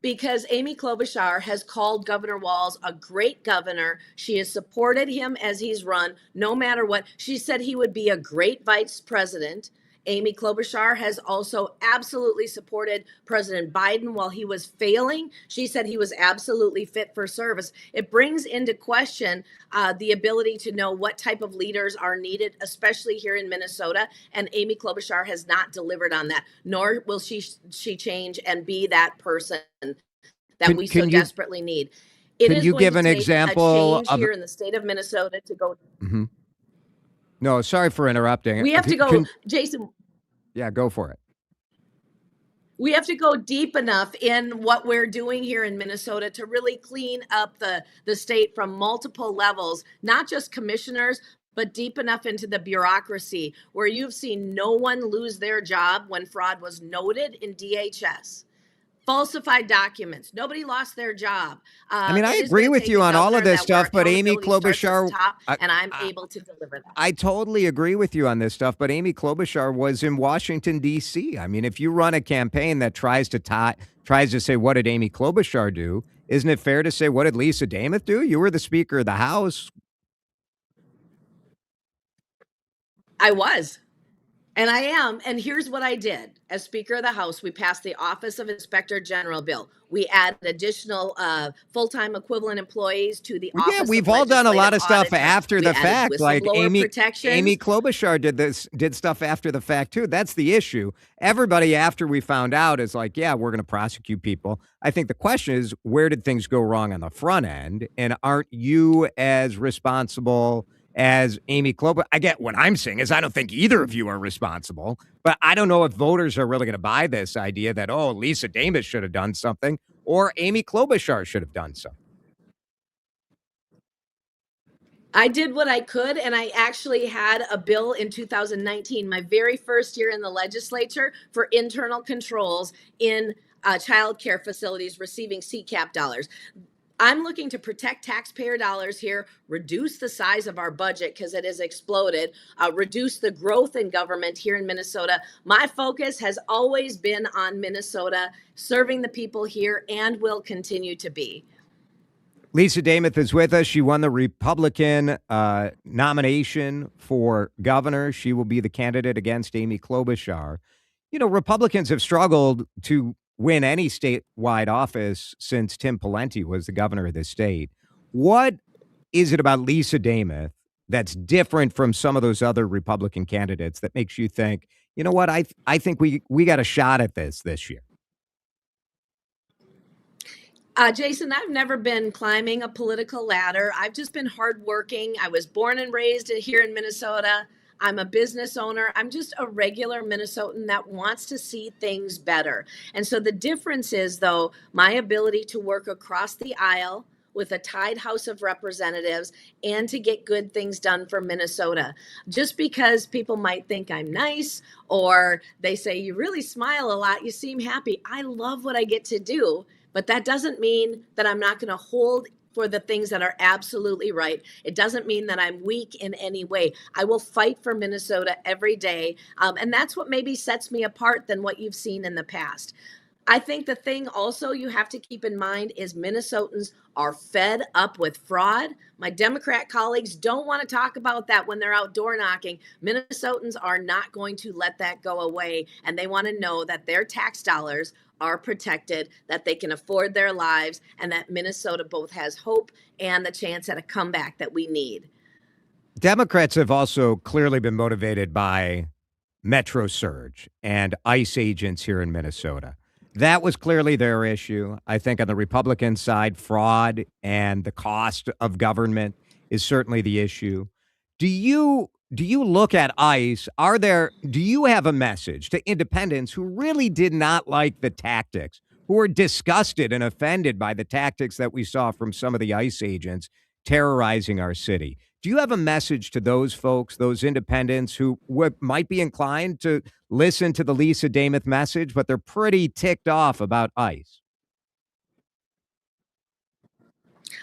Because Amy Klobuchar has called Governor Walz a great governor. She has supported him as he's run, no matter what. She said he would be a great vice president. Amy Klobuchar has also absolutely supported President Biden while he was failing. She said he was absolutely fit for service. It brings into question the ability to know what type of leaders are needed, especially here in Minnesota. And Amy Klobuchar has not delivered on that, nor will she change and be that person that we so desperately need. It can is you going give to an take example a change here in the state of Minnesota to go. Mm-hmm. No, sorry for interrupting. We have to go, Jason. Yeah, go for it. We have to go deep enough in what we're doing here in Minnesota to really clean up the state from multiple levels, not just commissioners, but deep enough into the bureaucracy where you've seen no one lose their job when fraud was noted in DHS. Falsified documents. Nobody lost their job. I mean, I agree with you on all of this stuff, but Amy Klobuchar, and I'm able to deliver that. I totally agree with you on this stuff, but Amy Klobuchar was in Washington, D.C. I mean, if you run a campaign that tries to say, what did Amy Klobuchar do? Isn't it fair to say, what did Lisa Demuth do? You were the Speaker of the House. I was. And I am. And here's what I did. As Speaker of the House, we passed the Office of Inspector General bill. We added additional full-time equivalent employees to the Office of we've all done a lot of stuff Auditor. after the fact. Like Amy protections. Klobuchar did stuff after the fact too. That's the issue. Everybody after we found out is like, yeah, we're going to prosecute people. I think the question is, where did things go wrong on the front end? And aren't you as responsible as Amy Klobuchar? I get what I'm saying is I don't think either of you are responsible, but I don't know if voters are really going to buy this idea that, oh, Lisa Demuth should have done something or Amy Klobuchar should have done something. I did what I could, and I actually had a bill in 2019, my very first year in the legislature, for internal controls in child care facilities receiving CCAP dollars. I'm looking to protect taxpayer dollars here, reduce the size of our budget because it has exploded, reduce the growth in government here in Minnesota. My focus has always been on Minnesota, serving the people here, and will continue to be. Lisa Demuth is with us. She won the Republican nomination for governor. She will be the candidate against Amy Klobuchar. You know, Republicans have struggled to win any statewide office since Tim Pawlenty was the governor of the state. What is it about Lisa Demuth that's different from some of those other Republican candidates that makes you think, you know what, I think we got a shot at this year? Jason, I've never been climbing a political ladder. I've just been hardworking. I was born and raised here in Minnesota. I'm a business owner. I'm just a regular Minnesotan that wants to see things better. And so the difference is, though, my ability to work across the aisle with a tied House of Representatives and to get good things done for Minnesota. Just because people might think I'm nice or they say, you really smile a lot, you seem happy. I love what I get to do, but that doesn't mean that I'm not going to hold for the things that are absolutely right. It doesn't mean that I'm weak in any way. I will fight for Minnesota every day. And that's what maybe sets me apart than what you've seen in the past. I think the thing also you have to keep in mind is Minnesotans are fed up with fraud. My Democrat colleagues don't want to talk about that when they're out door knocking. Minnesotans are not going to let that go away, and they want to know that their tax dollars are protected, that they can afford their lives, and that Minnesota both has hope and the chance at a comeback that we need. Democrats have also clearly been motivated by Metro Surge and ICE agents here in Minnesota. That was clearly their issue. I think on the Republican side, fraud and the cost of government is certainly the issue. Do you look at ICE? Do you have a message to independents who really did not like the tactics, who were disgusted and offended by the tactics that we saw from some of the ICE agents terrorizing our city? Do you have a message to those folks, those independents who might be inclined to listen to the Lisa Demuth message, but they're pretty ticked off about ICE?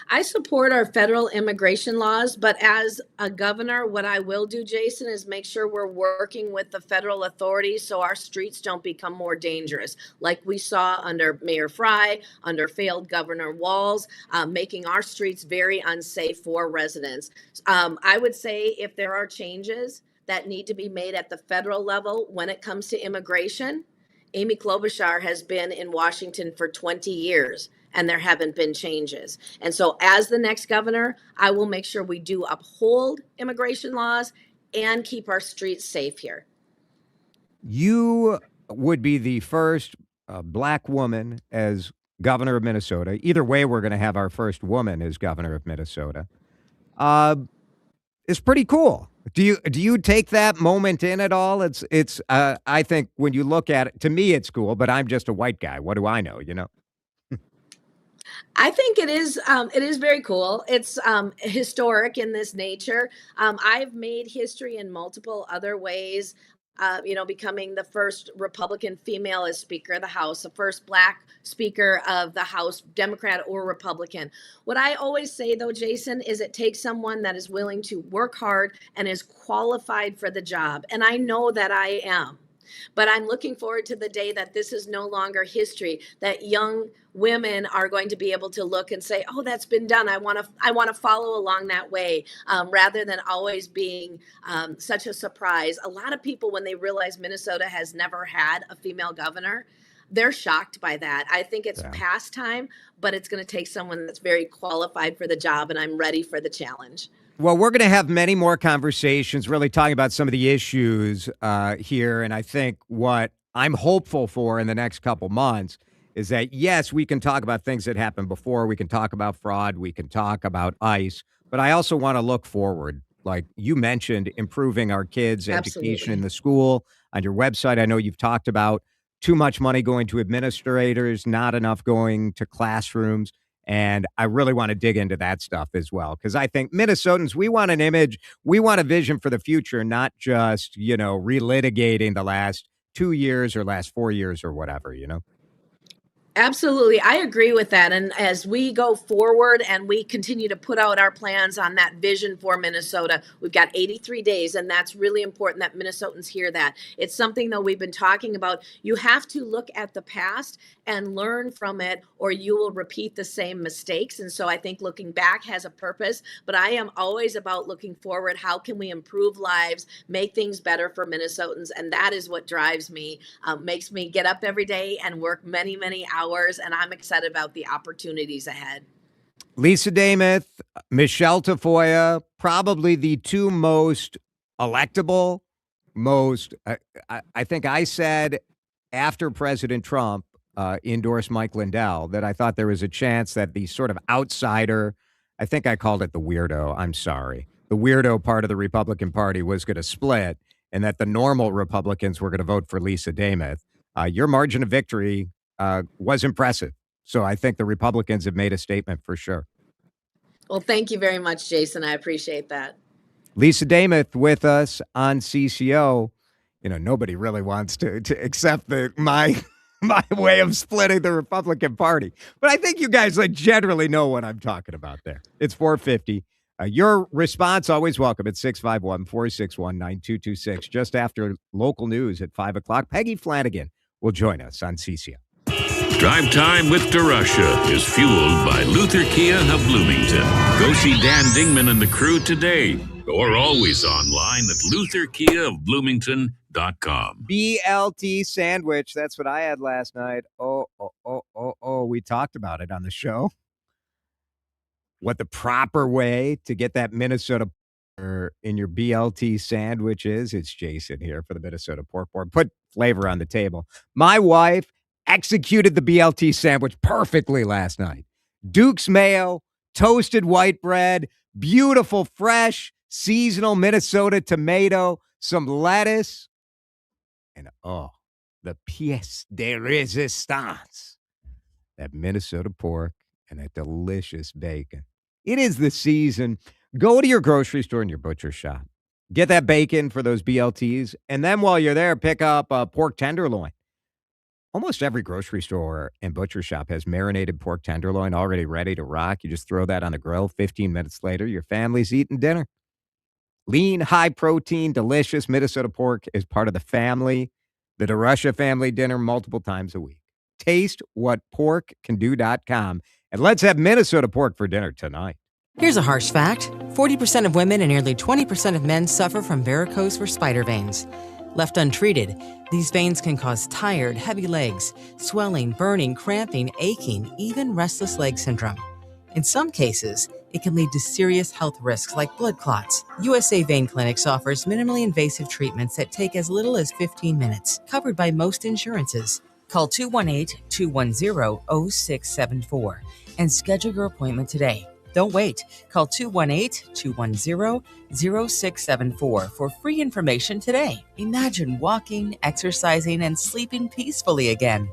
I support our federal immigration laws, but as a governor, what I will do, Jason, is make sure we're working with the federal authorities so our streets don't become more dangerous, like we saw under Mayor Fry, under failed Governor Walz, making our streets very unsafe for residents. I would say if there are changes that need to be made at the federal level when it comes to immigration, Amy Klobuchar has been in Washington for 20 years. And there haven't been changes. And so as the next governor, I will make sure we do uphold immigration laws and keep our streets safe here. You would be the first black woman as governor of Minnesota. Either way, we're going to have our first woman as governor of Minnesota. It's pretty cool. Do you take that moment in at all? It's I think when you look at it, to me, it's cool, but I'm just a white guy. What do I know, you know? I think it is very cool. It's historic in this nature. I've made history in multiple other ways. Becoming the first Republican female as Speaker of the House, the first Black Speaker of the House, Democrat or Republican. What I always say, though, Jason, is it takes someone that is willing to work hard and is qualified for the job. And I know that I am. But I'm looking forward to the day that this is no longer history, that young women are going to be able to look and say, oh, that's been done. I want to follow along that way, rather than always being such a surprise. A lot of people, when they realize Minnesota has never had a female governor, they're shocked by that. I think it's past time, but it's going to take someone that's very qualified for the job, and I'm ready for the challenge. Well, we're going to have many more conversations really talking about some of the issues here. And I think what I'm hopeful for in the next couple months is that, yes, we can talk about things that happened before. We can talk about fraud. We can talk about ICE. But I also want to look forward. Like you mentioned, improving our kids' education in the school. On your website, I know you've talked about too much money going to administrators, not enough going to classrooms. And I really want to dig into that stuff as well, because I think Minnesotans, we want an image, we want a vision for the future, not just, relitigating the last 2 years or last 4 years or whatever, Absolutely. I agree with that. And as we go forward and we continue to put out our plans on that vision for Minnesota, we've got 83 days, and that's really important that Minnesotans hear that. It's something, though, we've been talking about. You have to look at the past and learn from it, or you will repeat the same mistakes. And so I think looking back has a purpose, but I am always about looking forward. How can we improve lives, make things better for Minnesotans? And that is what drives me, makes me get up every day and work many, many hours. And I'm excited about the opportunities ahead. Lisa Demuth, Michelle Tafoya, probably the two most electable, I think I said after President Trump endorsed Mike Lindell that I thought there was a chance that the sort of outsider, I think I called it the weirdo, I'm sorry, the weirdo part of the Republican Party was going to split and that the normal Republicans were going to vote for Lisa Demuth, your margin of victory was impressive. So I think the Republicans have made a statement for sure. Well, thank you very much, Jason. I appreciate that. Lisa Demuth with us on CCO. You know, nobody really wants to accept my way of splitting the Republican Party. But I think you guys generally know what I'm talking about there. It's 450. Your response always welcome at 651-461-9226. Just after local news at 5 o'clock, Peggy Flanagan will join us on CCO. Drive Time with DeRusha is fueled by Luther Kia of Bloomington. Go see Dan Dingman and the crew today, or always online at lutherkiaofbloomington.com. BLT sandwich. That's what I had last night. Oh. We talked about it on the show. What the proper way to get that Minnesota in your BLT sandwich is. It's Jason here for the Minnesota Pork Board. Put flavor on the table. My wife executed the BLT sandwich perfectly last night. Duke's mayo, toasted white bread, beautiful, fresh, seasonal Minnesota tomato, some lettuce, and the pièce de résistance, that Minnesota pork and that delicious bacon. It is the season. Go to your grocery store and your butcher shop. Get that bacon for those BLTs, and then while you're there, pick up a pork tenderloin. Almost every grocery store and butcher shop has marinated pork tenderloin already ready to rock. You just throw that on the grill. 15 minutes later, your family's eating dinner. Lean, high-protein, delicious Minnesota pork is part of the family, the DeRusha family dinner multiple times a week. Taste what porkcando.com, and let's have Minnesota pork for dinner tonight. Here's a harsh fact. 40% of women and nearly 20% of men suffer from varicose or spider veins. Left untreated, these veins can cause tired, heavy legs, swelling, burning, cramping, aching, even restless leg syndrome. In some cases, it can lead to serious health risks like blood clots. USA Vein Clinics offers minimally invasive treatments that take as little as 15 minutes, covered by most insurances. Call 218-210-0674 and schedule your appointment today. Don't wait. Call 218-210-0674 for free information today. Imagine walking, exercising, and sleeping peacefully again.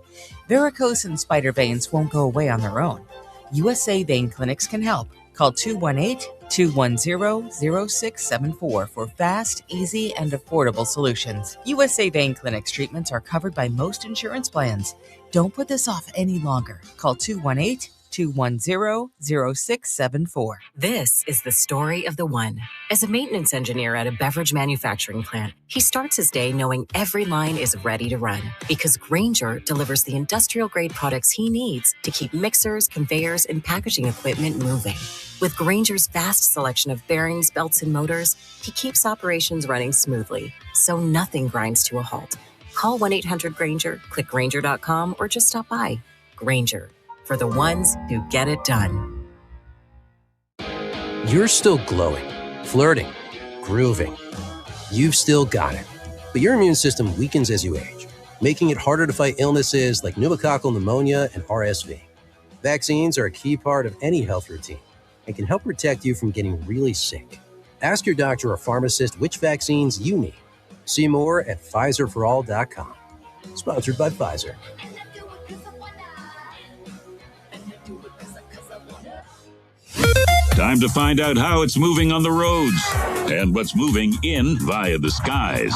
Varicose and spider veins won't go away on their own. USA Vein Clinics can help. Call 218-210-0674 for fast, easy, and affordable solutions. USA Vein Clinics treatments are covered by most insurance plans. Don't put this off any longer. Call 218-210-0674. This is the story of the one. As a maintenance engineer at a beverage manufacturing plant, he starts his day knowing every line is ready to run because Grainger delivers the industrial-grade products he needs to keep mixers, conveyors, and packaging equipment moving. With Grainger's vast selection of bearings, belts, and motors, he keeps operations running smoothly, so nothing grinds to a halt. Call 1-800-GRAINGER, click Grainger.com, or just stop by. Grainger, for the ones who get it done. You're still glowing, flirting, grooving. You've still got it. But your immune system weakens as you age, making it harder to fight illnesses like pneumococcal pneumonia and RSV. Vaccines are a key part of any health routine and can help protect you from getting really sick. Ask your doctor or pharmacist which vaccines you need. See more at PfizerForAll.com. Sponsored by Pfizer. Time to find out how it's moving on the roads and what's moving in via the skies.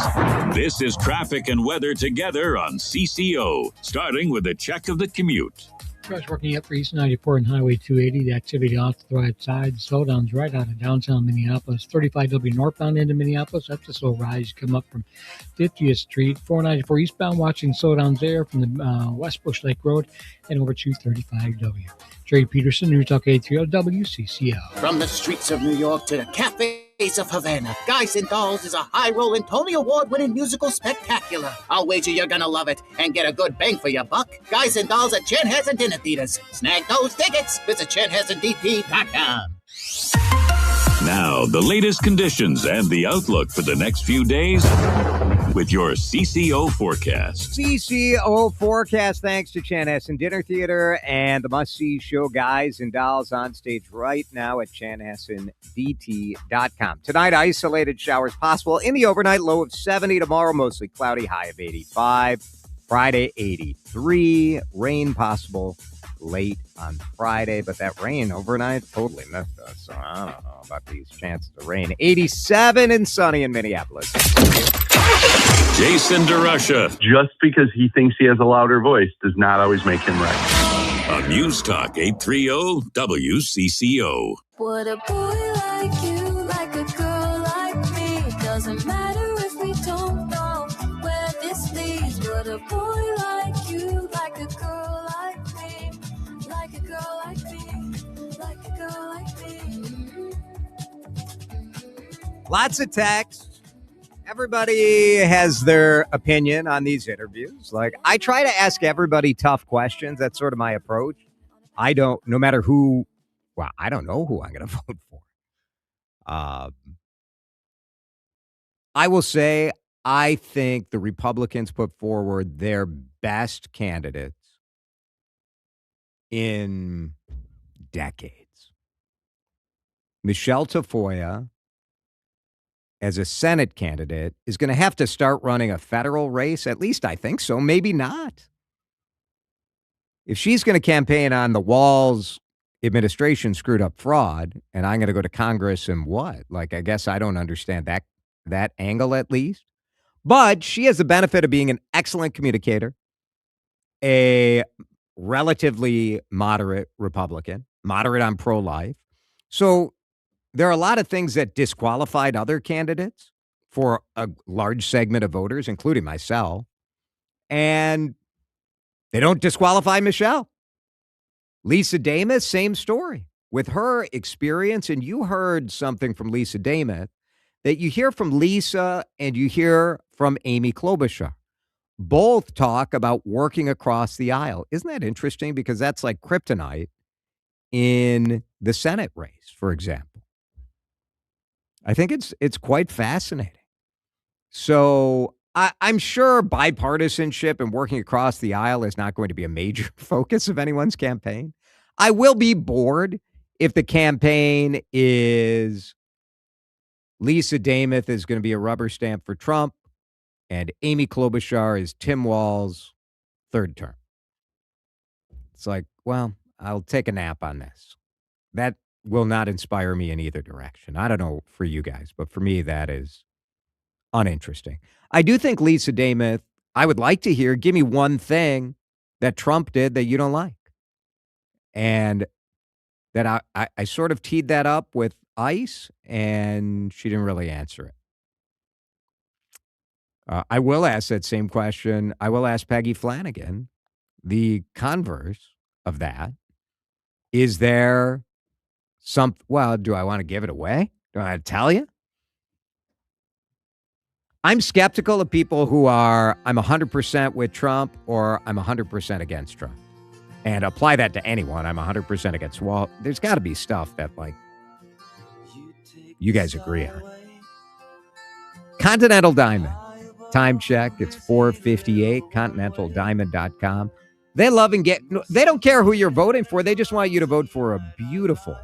This is traffic and weather together on CCO, starting with a check of the commute. Cars working up for East 94 and Highway 280. The activity off to the right side. Slowdowns right out of downtown Minneapolis. 35W northbound into Minneapolis. That's a slow rise. Come up from 50th Street. 494 eastbound. Watching slowdowns there from the West Bush Lake Road and over to 35W. Trey Peterson, News Talk 830 WCCO. From the streets of New York to the cafes of Havana, Guys and Dolls is a high-rolling, Tony Award-winning musical spectacular. I'll wager you're gonna love it and get a good bang for your buck. Guys and Dolls at Chanhassen Dinner Theaters. Snag those tickets. Visit ChanhassenDP.com. Now, the latest conditions and the outlook for the next few days with your CCO forecast. CCO forecast, thanks to Chanhassen Dinner Theater and the must-see show Guys and Dolls on stage right now at chanhassendt.com. Tonight, isolated showers possible in the overnight, low of 70. Tomorrow, mostly cloudy, high of 85. Friday, 83. Rain possible late on Friday, but that rain overnight totally missed us, so I don't know about these chances of rain. 87 and sunny in Minneapolis. Jason DeRusha. Just because he thinks he has a louder voice does not always make him right. On News Talk 830 WCCO. Would a boy like you, like a girl like me? Doesn't matter if we don't know where this leads. Would a boy like you, like a girl like me? Like a girl like me, like a girl like me. Lots of texts. Everybody has their opinion on these interviews. Like, I try to ask everybody tough questions. That's sort of my approach. No matter who, well, I don't know who I'm going to vote for. I will say, I think the Republicans put forward their best candidates in decades. Michelle Tafoya, as a Senate candidate, is going to have to start running a federal race. At least I think so. Maybe not. If she's going to campaign on the Walz administration screwed up fraud, and I'm going to go to Congress and what? Like, I guess I don't understand that angle at least. But she has the benefit of being an excellent communicator, a relatively moderate Republican, moderate on pro-life. So there are a lot of things that disqualified other candidates for a large segment of voters, including myself. And they don't disqualify Michelle. Lisa Demuth, same story. With her experience, and you heard something from Lisa Demuth that you hear from Lisa and you hear from Amy Klobuchar. Both talk about working across the aisle. Isn't that interesting? Because that's like kryptonite in the Senate race, for example. I think it's quite fascinating. So I'm sure bipartisanship and working across the aisle is not going to be a major focus of anyone's campaign. I will be bored if the campaign is Lisa Demuth is going to be a rubber stamp for Trump and Amy Klobuchar is Tim Walz's third term. It's like, well, I'll take a nap on this. That will not inspire me in either direction. I don't know for you guys, but for me, that is uninteresting. I do think Lisa Demuth, I would like to hear, give me one thing that Trump did that you don't like. And that I sort of teed that up with ICE, and she didn't really answer it. I will ask that same question. I will ask Peggy Flanagan, the converse of that. Is there well, do I want to give it away? Do I want to tell you? I'm skeptical of people who are, I'm 100% with Trump or I'm 100% against Trump. And apply that to anyone. I'm 100% against. Well, there's got to be stuff that, like, you guys agree on. Continental Diamond. Time check. It's 4:58. ContinentalDiamond.com. They love and they don't care who you're voting for. They just want you to vote for a beautiful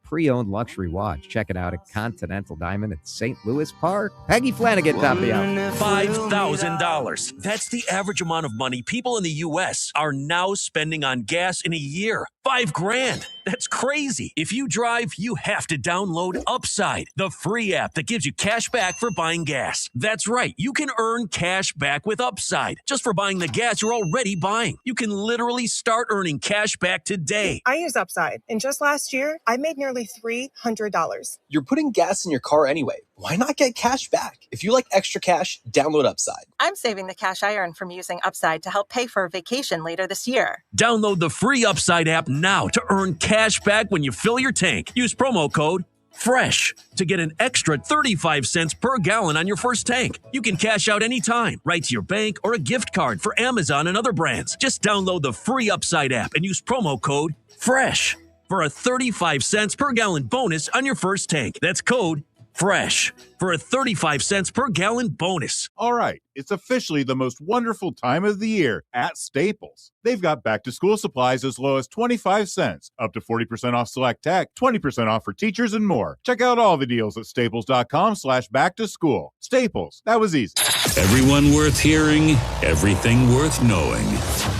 pre-owned luxury watch. Check it out at Continental Diamond at St. Louis Park. Peggy Flanagan, top of the hour. $5,000. That's the average amount of money people in the U.S. are now spending on gas in a year. $5,000. That's crazy. If you drive, you have to download Upside, the free app that gives you cash back for buying gas. That's right. You can earn cash back with Upside just for buying the gas you're already buying. You can literally start earning cash back today. I use Upside, and just last year, I made nearly $300. You're putting gas in your car anyway. Why not get cash back? If you like extra cash, download Upside. I'm saving the cash I earn from using Upside to help pay for a vacation later this year. Download the free Upside app now to earn cash back when you fill your tank. Use promo code FRESH to get an extra 35 cents per gallon on your first tank. You can cash out anytime, right to your bank or a gift card for Amazon and other brands. Just download the free Upside app and use promo code FRESH. for a 35 cents per gallon bonus on your first tank. That's code FRESH for a 35 cents per gallon bonus. All right, it's officially the most wonderful time of the year at Staples. They've got back-to-school supplies as low as 25 cents, up to 40% off select tech, 20% off for teachers, and more. Check out all the deals at staples.com/back-to-school. Staples, that was easy. Everyone worth hearing, everything worth knowing.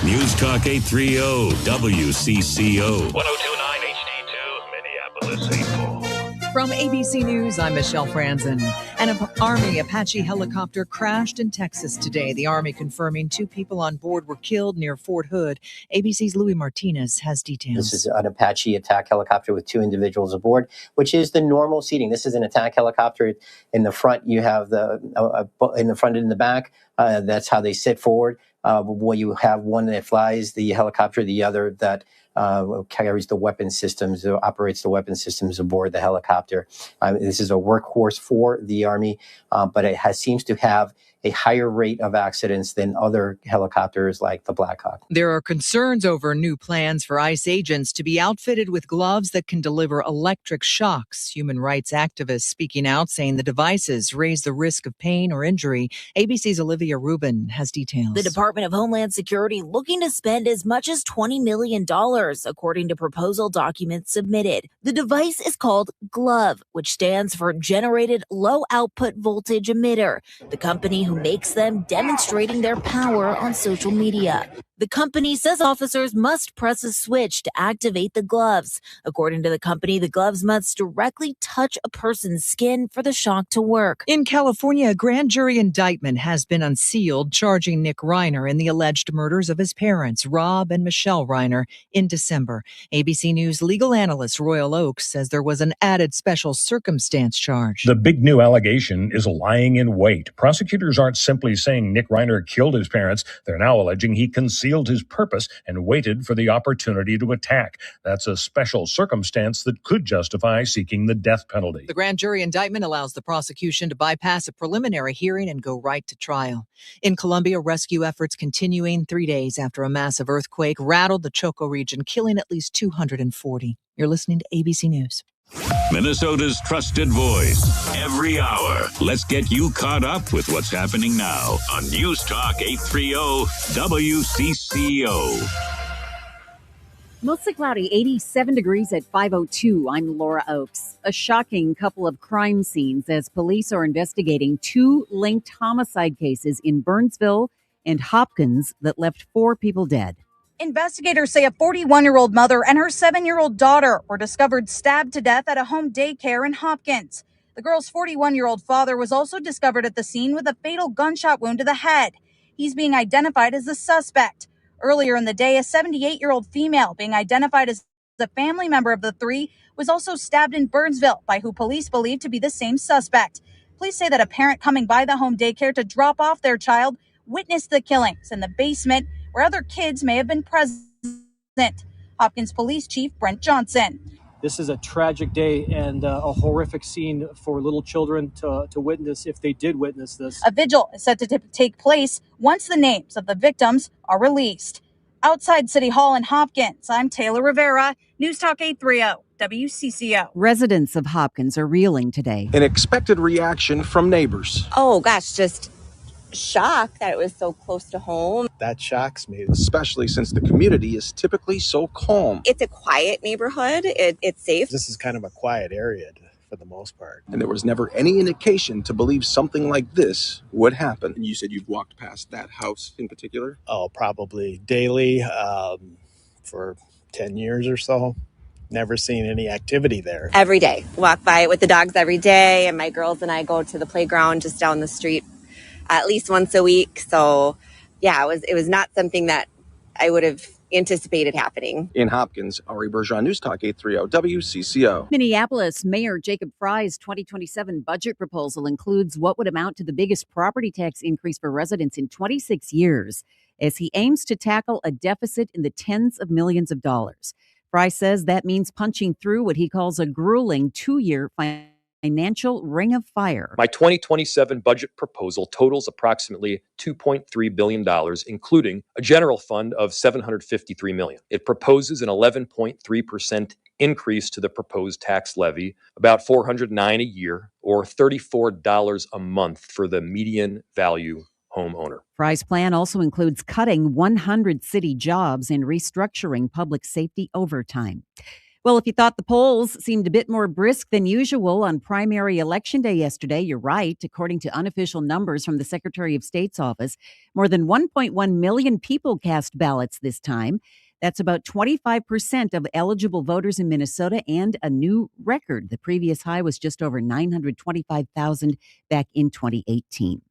News Talk 830 WCCO. 1029 HD2, Minneapolis, St. Paul. From ABC News, I'm Michelle Franzen. An Army Apache helicopter crashed in Texas today. The Army confirming 2 people on board were killed near Fort Hood. ABC's Louis Martinez has details. This is an Apache attack helicopter with 2 individuals aboard, which is the normal seating. This is an attack helicopter. In the front, you have in the front and in the back. That's how they sit forward. Where you have one that flies the helicopter, the other that carries the weapon systems, operates the weapon systems aboard the helicopter. This is a workhorse for the Army, but it seems to have a higher rate of accidents than other helicopters like the Black Hawk. There are concerns over new plans for ICE agents to be outfitted with gloves that can deliver electric shocks. Human rights activists speaking out, saying the devices raise the risk of pain or injury. ABC's Olivia Rubin has details. The Department of Homeland Security looking to spend as much as $20 million, according to proposal documents submitted. The device is called GLOVE, which stands for Generated Low Output Voltage Emitter. The company who makes them demonstrating their power on social media. The company says officers must press a switch to activate the gloves. According to the company, the gloves must directly touch a person's skin for the shock to work. In California, a grand jury indictment has been unsealed, charging Nick Reiner in the alleged murders of his parents, Rob and Michelle Reiner, in December. ABC News legal analyst Royal Oaks says there was an added special circumstance charge. The big new allegation is lying in wait. Prosecutors aren't simply saying Nick Reiner killed his parents. They're now alleging he concealed his purpose and waited for the opportunity to attack. That's a special circumstance that could justify seeking the death penalty. The grand jury indictment allows the prosecution to bypass a preliminary hearing and go right to trial. In Colombia, rescue efforts continuing 3 days after a massive earthquake rattled the Choco region, killing at least 240. You're listening to ABC News. Minnesota's trusted voice, every hour. Let's get you caught up with what's happening now on News Talk 830 WCCO. Mostly cloudy, 87 degrees at 5:02. I'm Laura Oakes. A shocking couple of crime scenes as police are investigating 2 linked homicide cases in Burnsville and Hopkins that left 4 people dead. Investigators say a 41-year-old mother and her 7-year-old daughter were discovered stabbed to death at a home daycare in Hopkins. The girl's 41-year-old father was also discovered at the scene with a fatal gunshot wound to the head. He's being identified as the suspect. Earlier in the day, a 78-year-old female being identified as a family member of the 3 was also stabbed in Burnsville by who police believe to be the same suspect. Police say that a parent coming by the home daycare to drop off their child witnessed the killings in the basement where other kids may have been present. Hopkins Police Chief Brent Johnson. This is a tragic day and a horrific scene for little children to witness if they did witness this. A vigil is set to take place once the names of the victims are released. Outside City Hall in Hopkins, I'm Taylor Rivera, News Talk 830 WCCO. Residents of Hopkins are reeling today. An expected reaction from neighbors. Oh gosh, just shock that it was so close to home. That shocks me, especially since the community is typically so calm. It's a quiet neighborhood. It's safe. This is kind of a quiet area for the most part. And there was never any indication to believe something like this would happen. And you said you've walked past that house in particular? Oh, probably daily for 10 years or so. Never seen any activity there. Every day. Walk by it with the dogs every day. And my girls and I go to the playground just down the street at least once a week. So yeah, it was not something that I would have anticipated happening. In Hopkins, Ari Bergeron, News Talk 830 WCCO. Minneapolis Mayor Jacob Fry's 2027 budget proposal includes what would amount to the biggest property tax increase for residents in 26 years, as he aims to tackle a deficit in the tens of millions of dollars. Fry says that means punching through what he calls a grueling 2-year financial Financial ring of fire. My 2027 budget proposal totals approximately $2.3 billion, including a general fund of $753 million. It proposes an 11.3% increase to the proposed tax levy, about $409 a year, or $34 a month for the median value homeowner. Fry's plan also includes cutting 100 city jobs and restructuring public safety overtime. Well, if you thought the polls seemed a bit more brisk than usual on primary election day yesterday, you're right. According to unofficial numbers from the Secretary of State's office, more than 1.1 million people cast ballots this time. That's about 25% of eligible voters in Minnesota and a new record. The previous high was just over 925,000 back in 2018.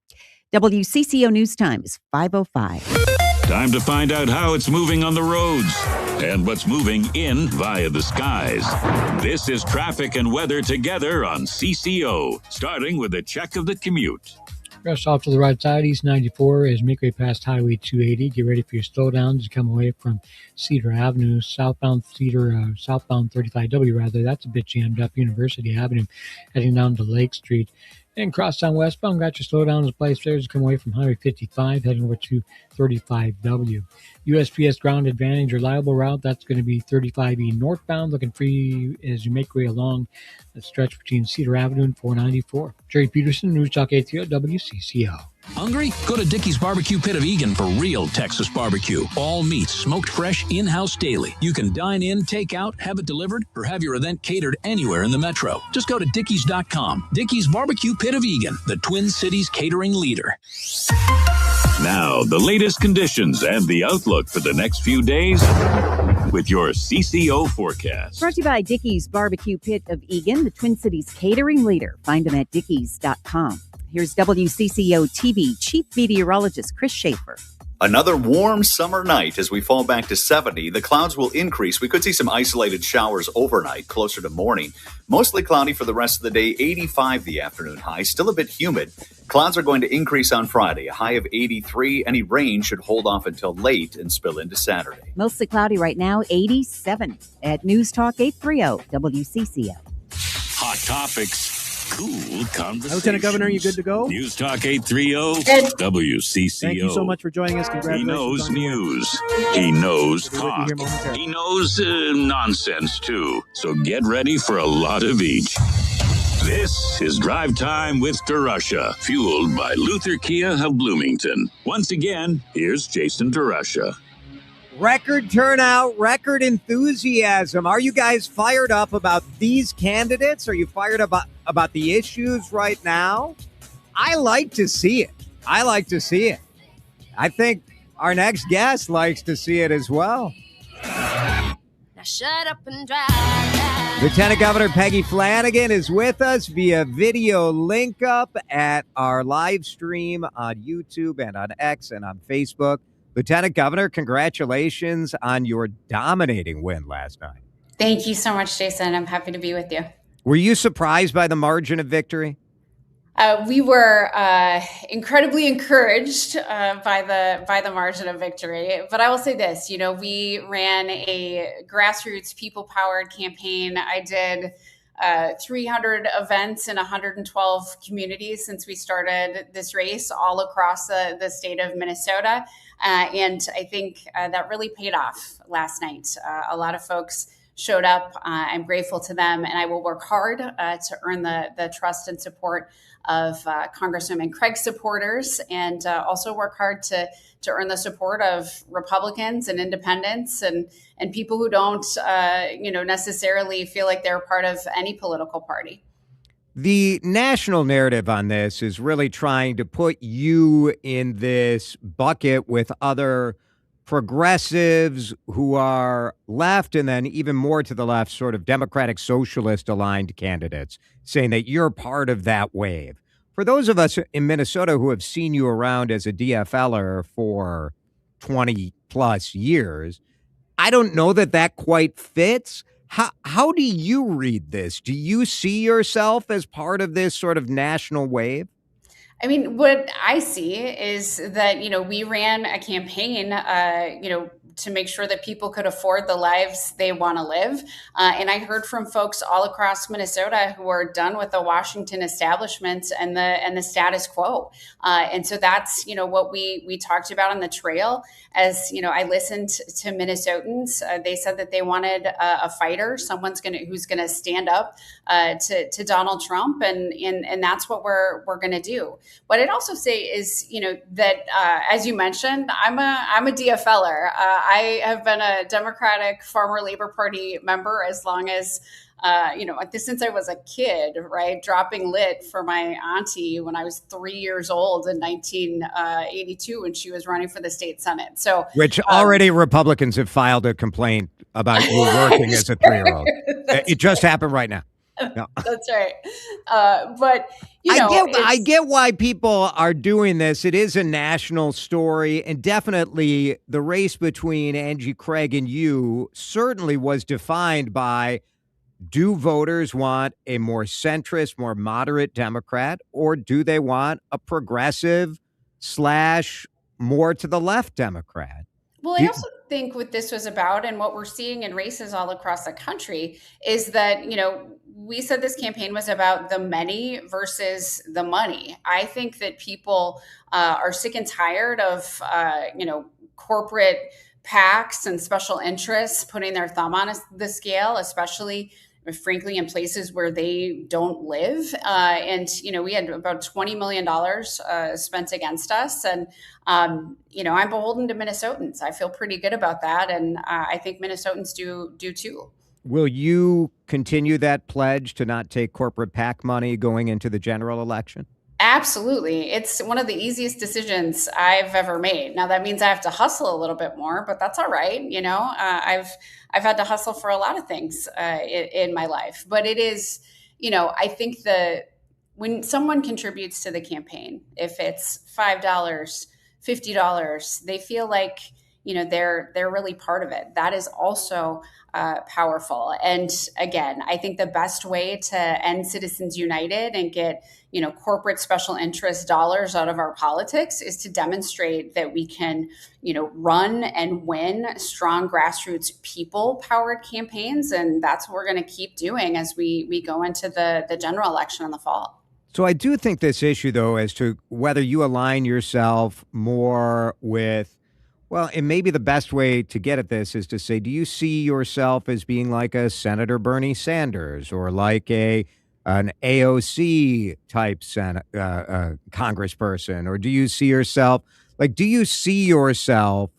WCCO News Time is 5:05. Time to find out how it's moving on the roads and what's moving in via the skies. This is traffic and weather together on CCO, starting with a check of the commute. Rest off to the right side, East 94 as make way past Highway 280. Get ready for your slowdowns to come away from Cedar Avenue, southbound 35W rather. That's a bit jammed up. University Avenue heading down to Lake Street. And crosstown westbound, got your slowdowns in place there to come away from Highway 55, heading over to 35W. USPS Ground Advantage reliable route, that's going to be 35E northbound, looking free as you make way along the stretch between Cedar Avenue and 494. Jerry Peterson, News Talk 830 WCCO. Hungry? Go to Dickey's Barbecue Pit of Egan for real Texas barbecue. All meats smoked fresh in-house daily. You can dine in, take out, have it delivered, or have your event catered anywhere in the metro. Just go to Dickeys.com. Dickey's Barbecue Pit of Egan, the Twin Cities catering leader. Now, the latest conditions and the outlook for the next few days with your CCO forecast. Brought to you by Dickey's Barbecue Pit of Egan, the Twin Cities catering leader. Find them at Dickeys.com. Here's WCCO TV Chief Meteorologist Chris Schaefer. Another warm summer night as we fall back to 70. The clouds will increase. We could see some isolated showers overnight, closer to morning. Mostly cloudy for the rest of the day, 85 the afternoon high, still a bit humid. Clouds are going to increase on Friday, a high of 83. Any rain should hold off until late and spill into Saturday. Mostly cloudy right now, 87 at News Talk 830 WCCO. Hot topics. Cool conversation. Lieutenant Governor, you good to go? News Talk 830 WCCO. Thank you so much for joining us. Congratulations. He knows news. He knows talk. He knows nonsense, too. So get ready for a lot of each. This is Drive Time with DeRusha, fueled by Luther Kia of Bloomington. Once again, here's Jason DeRusha. Record turnout, record enthusiasm. Are you guys fired up about these candidates? Are you fired up about the issues right now? I like to see it. I think our next guest likes to see it as well. Now shut up and drive. Lieutenant Governor Peggy Flanagan is with us via video link up at our live stream on YouTube and on X and on Facebook. Lieutenant Governor, congratulations on your dominating win last night. Thank you so much, Jason. I'm happy to be with you. Were you surprised by the margin of victory? We were incredibly encouraged by the margin of victory. But I will say this, we ran a grassroots people-powered campaign. I did 300 events in 112 communities since we started this race all across the state of Minnesota. And I think that really paid off last night. A lot of folks showed up. I'm grateful to them, and I will work hard to earn the trust and support of Congresswoman Craig's supporters, and also work hard to earn the support of Republicans and independents and people who don't necessarily feel like they're a part of any political party. The national narrative on this is really trying to put you in this bucket with other progressives who are left, and then even more to the left, sort of Democratic socialist aligned candidates, saying that you're part of that wave. For those of us in Minnesota who have seen you around as a DFLer for 20 plus years, I don't know that quite fits. How do you read this? Do you see yourself as part of this sort of national wave? I mean, what I see is that, we ran a campaign, to make sure that people could afford the lives they want to live. And I heard from folks all across Minnesota who are done with the Washington establishment and the status quo. And so that's, what we talked about on the trail. As I listened to Minnesotans, they said that they wanted a fighter, someone who's gonna stand up to Donald Trump, and that's what we're gonna do. What I'd also say is, that as you mentioned, I'm a DFLer. I have been a Democratic Farmer Labor Party member as long as since I was a kid, right? Dropping lit for my auntie when I was 3 years old in 1982 when she was running for the state Senate. So, which already Republicans have filed a complaint about you working as a 3-year-old. It just happened right now. No. That's right. But I get why people are doing this. It is a national story, and definitely the race between Angie Craig and you certainly was defined by, do voters want a more centrist, more moderate Democrat, or do they want a progressive / more to the left Democrat? Well, I also think what this was about, and what we're seeing in races all across the country, is that, we said this campaign was about the many versus the money. I think that people are sick and tired of, corporate PACs and special interests putting their thumb on the scale, especially frankly, in places where they don't live. And, we had about $20 million spent against us. And, I'm beholden to Minnesotans. I feel pretty good about that. And I think Minnesotans do too. Will you continue that pledge to not take corporate PAC money going into the general election? Absolutely. It's one of the easiest decisions I've ever made. Now, that means I have to hustle a little bit more, but that's all right. I've had to hustle for a lot of things in my life, but it is, I think when someone contributes to the campaign, if it's $5, $50, they feel like, they're really part of it. That is also powerful. And again, I think the best way to end Citizens United and get, corporate special interest dollars out of our politics is to demonstrate that we can, run and win strong grassroots people-powered campaigns. And that's what we're going to keep doing as we go into the general election in the fall. So I do think this issue, though, as to whether you align yourself more with, well, and maybe the best way to get at this is to say, do you see yourself as being like a Senator Bernie Sanders or like an AOC type congressperson? Or do you see yourself,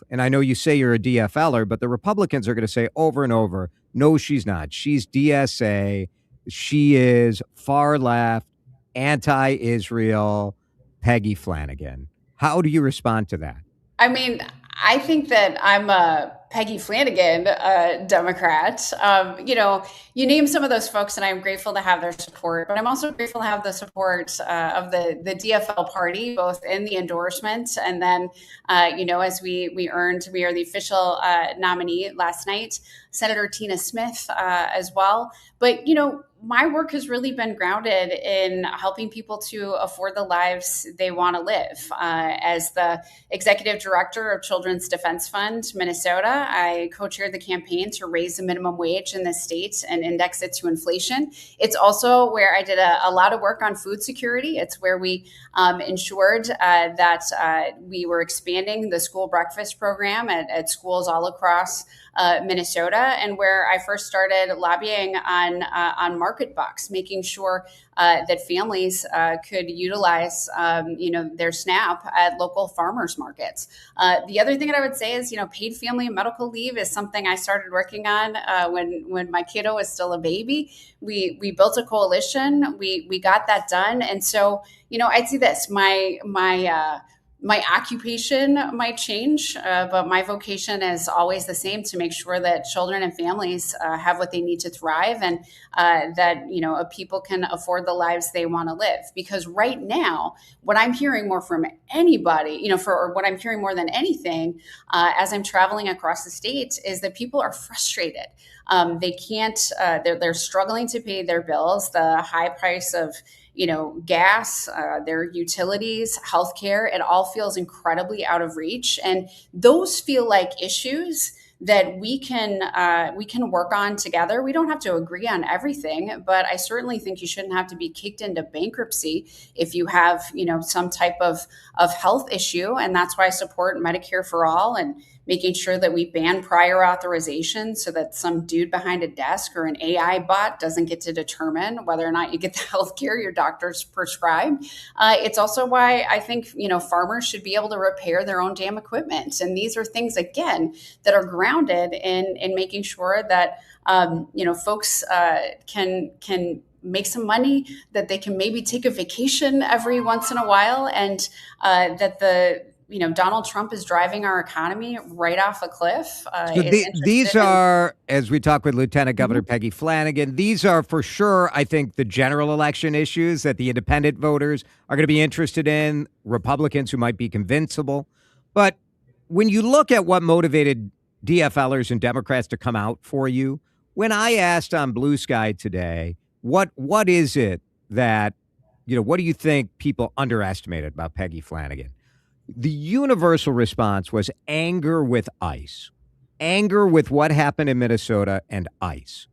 and I know you say you're a DFLer, but the Republicans are going to say over and over, no, she's not. She's DSA. She is far left, anti-Israel, Peggy Flanagan. How do you respond to that? I mean, I think that I'm a Peggy Flanagan Democrat. You name some of those folks, and I'm grateful to have their support. But I'm also grateful to have the support of the DFL party, both in the endorsement and then, as we are the official nominee last night, Senator Tina Smith as well. But, my work has really been grounded in helping people to afford the lives they want to live. As the executive director of Children's Defense Fund, Minnesota, I co-chaired the campaign to raise the minimum wage in the state and index it to inflation. It's also where I did a lot of work on food security. It's where we ensured that we were expanding the school breakfast program at schools all across Minnesota, and where I first started lobbying on market bucks, making sure that families could utilize, their SNAP at local farmers markets. The other thing that I would say is, paid family and medical leave is something I started working on when my kiddo was still a baby. We built a coalition. We got that done, and so I'd see this my occupation might change, but my vocation is always the same, to make sure that children and families have what they need to thrive, and that people can afford the lives they want to live. Because right now, what I'm hearing more from anybody, what I'm hearing more than anything, as I'm traveling across the state, is that people are frustrated. They can't. They're struggling to pay their bills. The high price of gas, their utilities, healthcare. It all feels incredibly out of reach. And those feel like issues that we can work on together. We don't have to agree on everything, but I certainly think you shouldn't have to be kicked into bankruptcy if you have, some type of health issue. And that's why I support Medicare for all and making sure that we ban prior authorization so that some dude behind a desk or an AI bot doesn't get to determine whether or not you get the health care your doctor's prescribed. It's also why I think, farmers should be able to repair their own damn equipment. And these are things, again, that are grounded in making sure that, folks can make some money, that they can maybe take a vacation every once in a while, and that Donald Trump is driving our economy right off a cliff. So these are, as we talk with Lieutenant Governor Peggy Flanagan, these are for sure, I think, the general election issues that the independent voters are going to be interested in, Republicans who might be convincible. But when you look at what motivated DFLers and Democrats to come out for you, when I asked on Blue Sky today, what is it that, what do you think people underestimated about Peggy Flanagan? The universal response was anger with ICE, anger with what happened in Minnesota and ICE.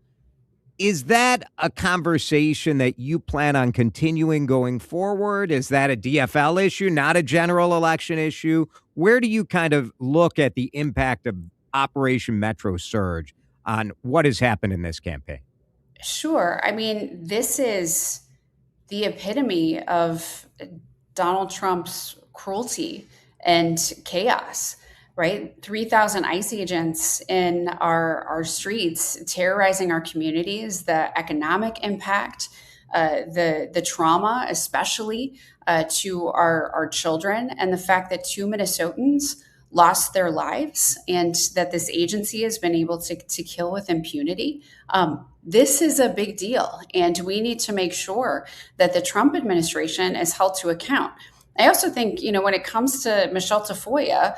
Is that a conversation that you plan on continuing going forward? Is that a DFL issue, not a general election issue? Where do you kind of look at the impact of Operation Metro Surge on what has happened in this campaign? Sure. I mean, this is the epitome of Donald Trump's cruelty and chaos, right? 3,000 ICE agents in our streets, terrorizing our communities, the economic impact, the trauma, especially to our children, and the fact that 2 Minnesotans lost their lives and that this agency has been able to kill with impunity. This is a big deal, and we need to make sure that the Trump administration is held to account. I also think, when it comes to Michelle Tafoya,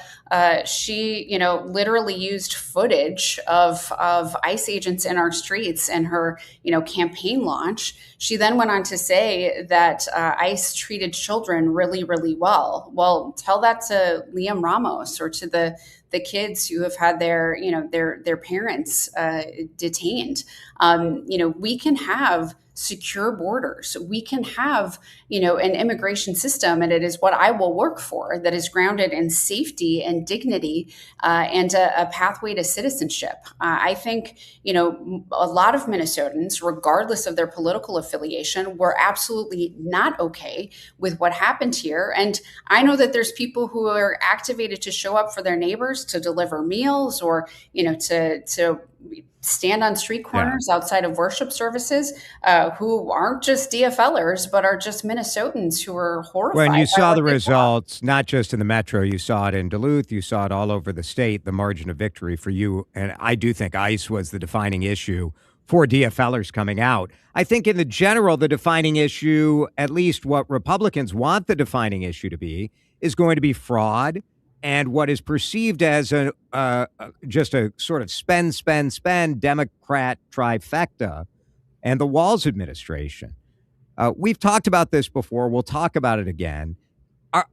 she, literally used footage of ICE agents in our streets in her, campaign launch. She then went on to say that ICE treated children really, really well. Well, tell that to Liam Ramos or to the kids who have had their parents detained. We can have secure borders. We can have, an immigration system, and it is what I will work for, that is grounded in safety and dignity and a pathway to citizenship. I think, a lot of Minnesotans, regardless of their political affiliation, were absolutely not okay with what happened here. And I know that there's people who are activated to show up for their neighbors, to deliver meals, or, to stand on street corners outside of worship services, who aren't just DFLers, but are just Minnesotans who are horrified. When you saw the results, not just in the metro, you saw it in Duluth, you saw it all over the state, the margin of victory for you. And I do think ICE was the defining issue for DFLers coming out. I think in the general, the defining issue, at least what Republicans want the defining issue to be, is going to be fraud and what is perceived as just a sort of spend Democrat trifecta and the Walz administration. We've talked about this before. We'll talk about it again.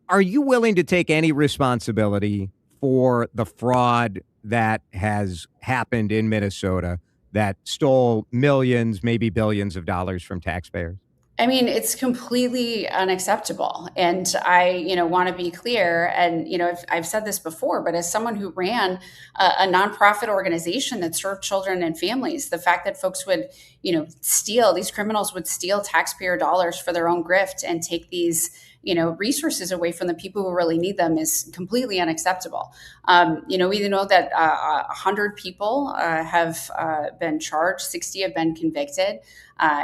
Are you willing to take any responsibility for the fraud that has happened in Minnesota that stole millions, maybe billions of dollars from taxpayers? I mean, it's completely unacceptable. And I, want to be clear. And, I've said this before, but as someone who ran a nonprofit organization that served children and families, the fact that folks would, these criminals would steal taxpayer dollars for their own grift and take these, resources away from the people who really need them is completely unacceptable. We know that 100 people have been charged, 60 have been convicted.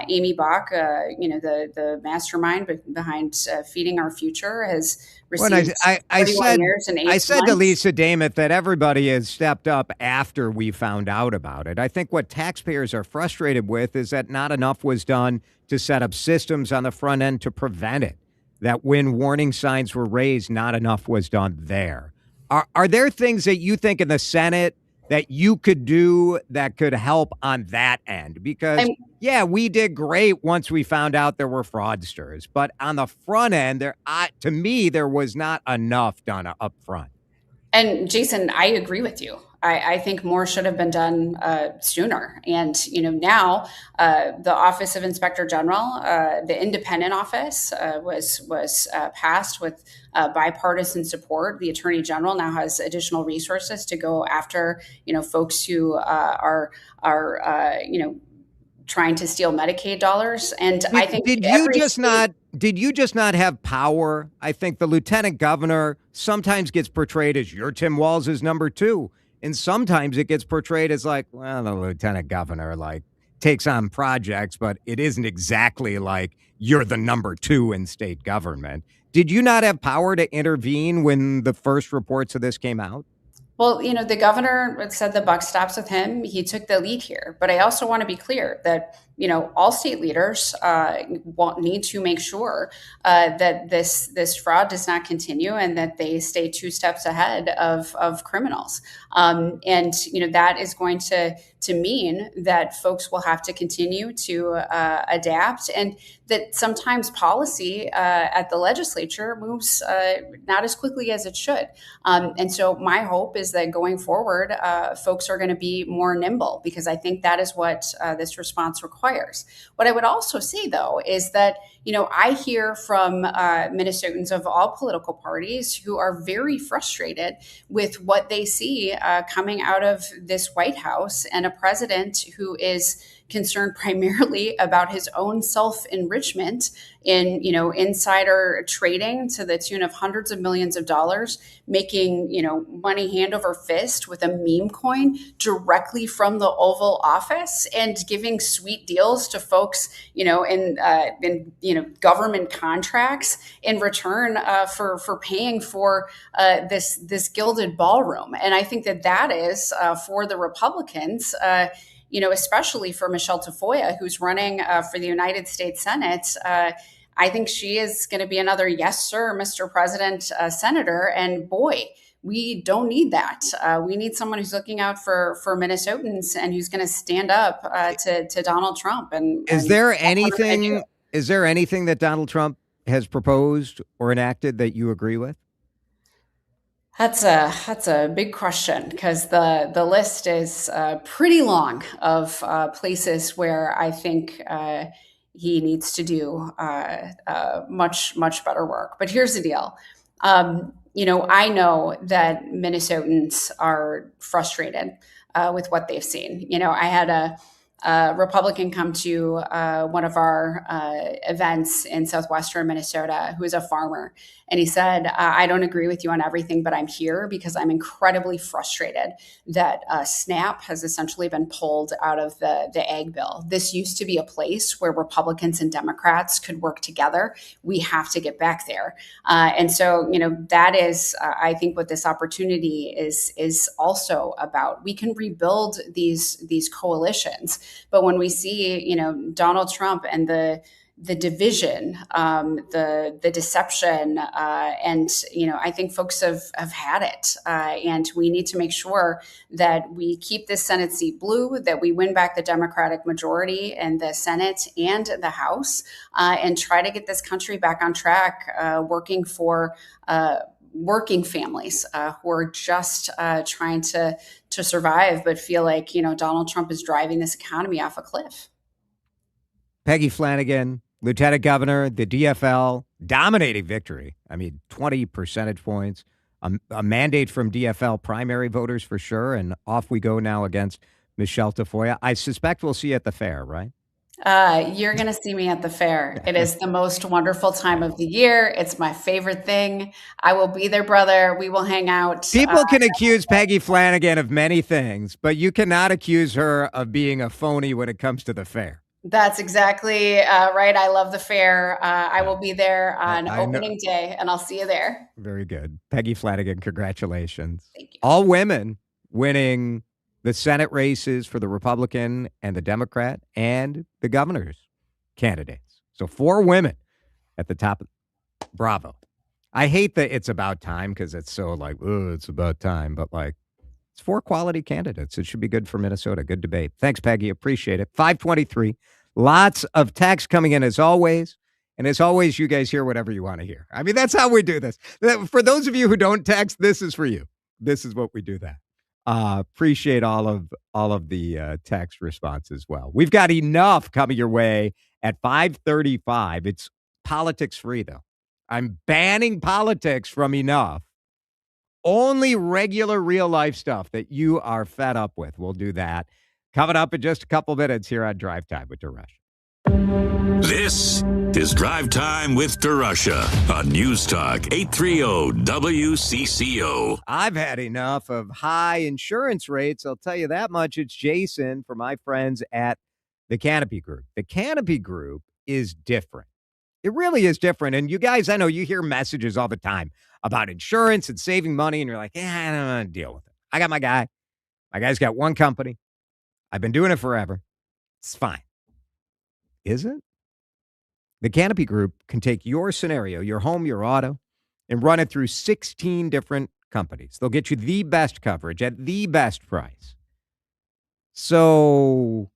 Amy Bach, the mastermind behind Feeding Our Future, has received 31 years and 8 months. I said to Lisa Demuth that everybody has stepped up after we found out about it. I think what taxpayers are frustrated with is that not enough was done to set up systems on the front end to prevent it. That when warning signs were raised, not enough was done there. Are there things that you think in the Senate that you could do that could help on that end? Because, yeah, we did great once we found out there were fraudsters. But on the front end, to me, there was not enough done up front. And Jason, I agree with you. I think more should have been done sooner. And now the Office of Inspector General, the independent office, was passed with bipartisan support. The Attorney General now has additional resources to go after folks who are trying to steal Medicaid dollars. And I think did you just not have power? I think the lieutenant governor sometimes gets portrayed as you're Tim Walz's number two. And sometimes it gets portrayed as like, well, the lieutenant governor takes on projects, but it isn't exactly like you're the number two in state government. Did you not have power to intervene when the first reports of this came out? Well, the governor said the buck stops with him. He took the lead here. But I also want to be clear that, all state leaders need to make sure that this fraud does not continue and that they stay 2 steps ahead of criminals. And that is going to mean that folks will have to continue to adapt, and that sometimes policy at the legislature moves not as quickly as it should. And so my hope is that going forward, folks are going to be more nimble, because I think that is what this response requires. What I would also say, though, is that, I hear from Minnesotans of all political parties who are very frustrated with what they see coming out of this White House, and a president who is concerned primarily about his own self-enrichment in, insider trading to the tune of hundreds of millions of dollars, making, money hand over fist with a meme coin directly from the Oval Office, and giving sweet deals to folks, in government contracts in return for paying for this gilded ballroom. And I think that is for the Republicans, especially for Michelle Tafoya, who's running for the United States Senate. I think she is going to be another yes, sir, Mr. President senator. And boy, we don't need that. We need someone who's looking out for Minnesotans and who's going to stand up to Donald Trump. And is there anything that Donald Trump has proposed or enacted that you agree with? That's a big question, because the list is pretty long of places where I think he needs to do much better work. But here's the deal. I know that Minnesotans are frustrated with what they've seen. I had a Republican come to one of our events in southwestern Minnesota, who is a farmer. And he said, I don't agree with you on everything, but I'm here because I'm incredibly frustrated that SNAP has essentially been pulled out of the ag bill. This used to be a place where Republicans and Democrats could work together. We have to get back there. And so, that is, I think, what this opportunity is also about. We can rebuild these coalitions. But when we see, Donald Trump and the division, the deception, and I think folks have had it, and we need to make sure that we keep this Senate seat blue, that we win back the Democratic majority in the Senate and the House, and try to get this country back on track, working for working families who are just trying to survive, but feel like Donald Trump is driving this economy off a cliff. Peggy Flanagan, Lieutenant Governor, the DFL, dominating victory. 20 percentage points, a mandate from DFL primary voters for sure, and off we go now against Michelle Tafoya. I suspect we'll see you at the fair, right? You're going to see me at the fair. It is the most wonderful time of the year. It's my favorite thing. I will be there, brother. We will hang out. People can accuse Peggy Flanagan of many things, but you cannot accuse her of being a phony when it comes to the fair. That's exactly right. I love the fair. I will be there on opening day, and I'll see you there. Very good. Peggy Flanagan, congratulations. Thank you. All women winning the Senate races for the Republican and the Democrat and the governor's candidates. So 4 women at the top. Bravo. I hate that it's about time, because it's so like, oh, it's about time. But it's 4 quality candidates. It should be good for Minnesota. Good debate. Thanks, Peggy. Appreciate it. 5:23. Lots of text coming in as always. And as always, you guys hear whatever you want to hear. I mean, that's how we do this. For those of you who don't text, this is for you. This is what we do that. Appreciate all of the text response as well. We've got enough coming your way at 5:35. It's politics free, though. I'm banning politics from enough. Only regular real life stuff that you are fed up with. We'll do that. Coming up in just a couple minutes here on Drive Time with DeRusha. This is Drive Time with DeRusha on News Talk 830 WCCO. I've had enough of high insurance rates. I'll tell you that much. It's Jason for my friends at the Canopy Group. The Canopy Group is different. It really is different. And you guys, I know you hear messages all the time about insurance and saving money, and you're like, I don't want to deal with it. I got my guy. My guy's got one company. I've been doing it forever. It's fine. Is it? The Canopy Group can take your scenario, your home, your auto, and run it through 16 different companies. They'll get you the best coverage at the best price. So,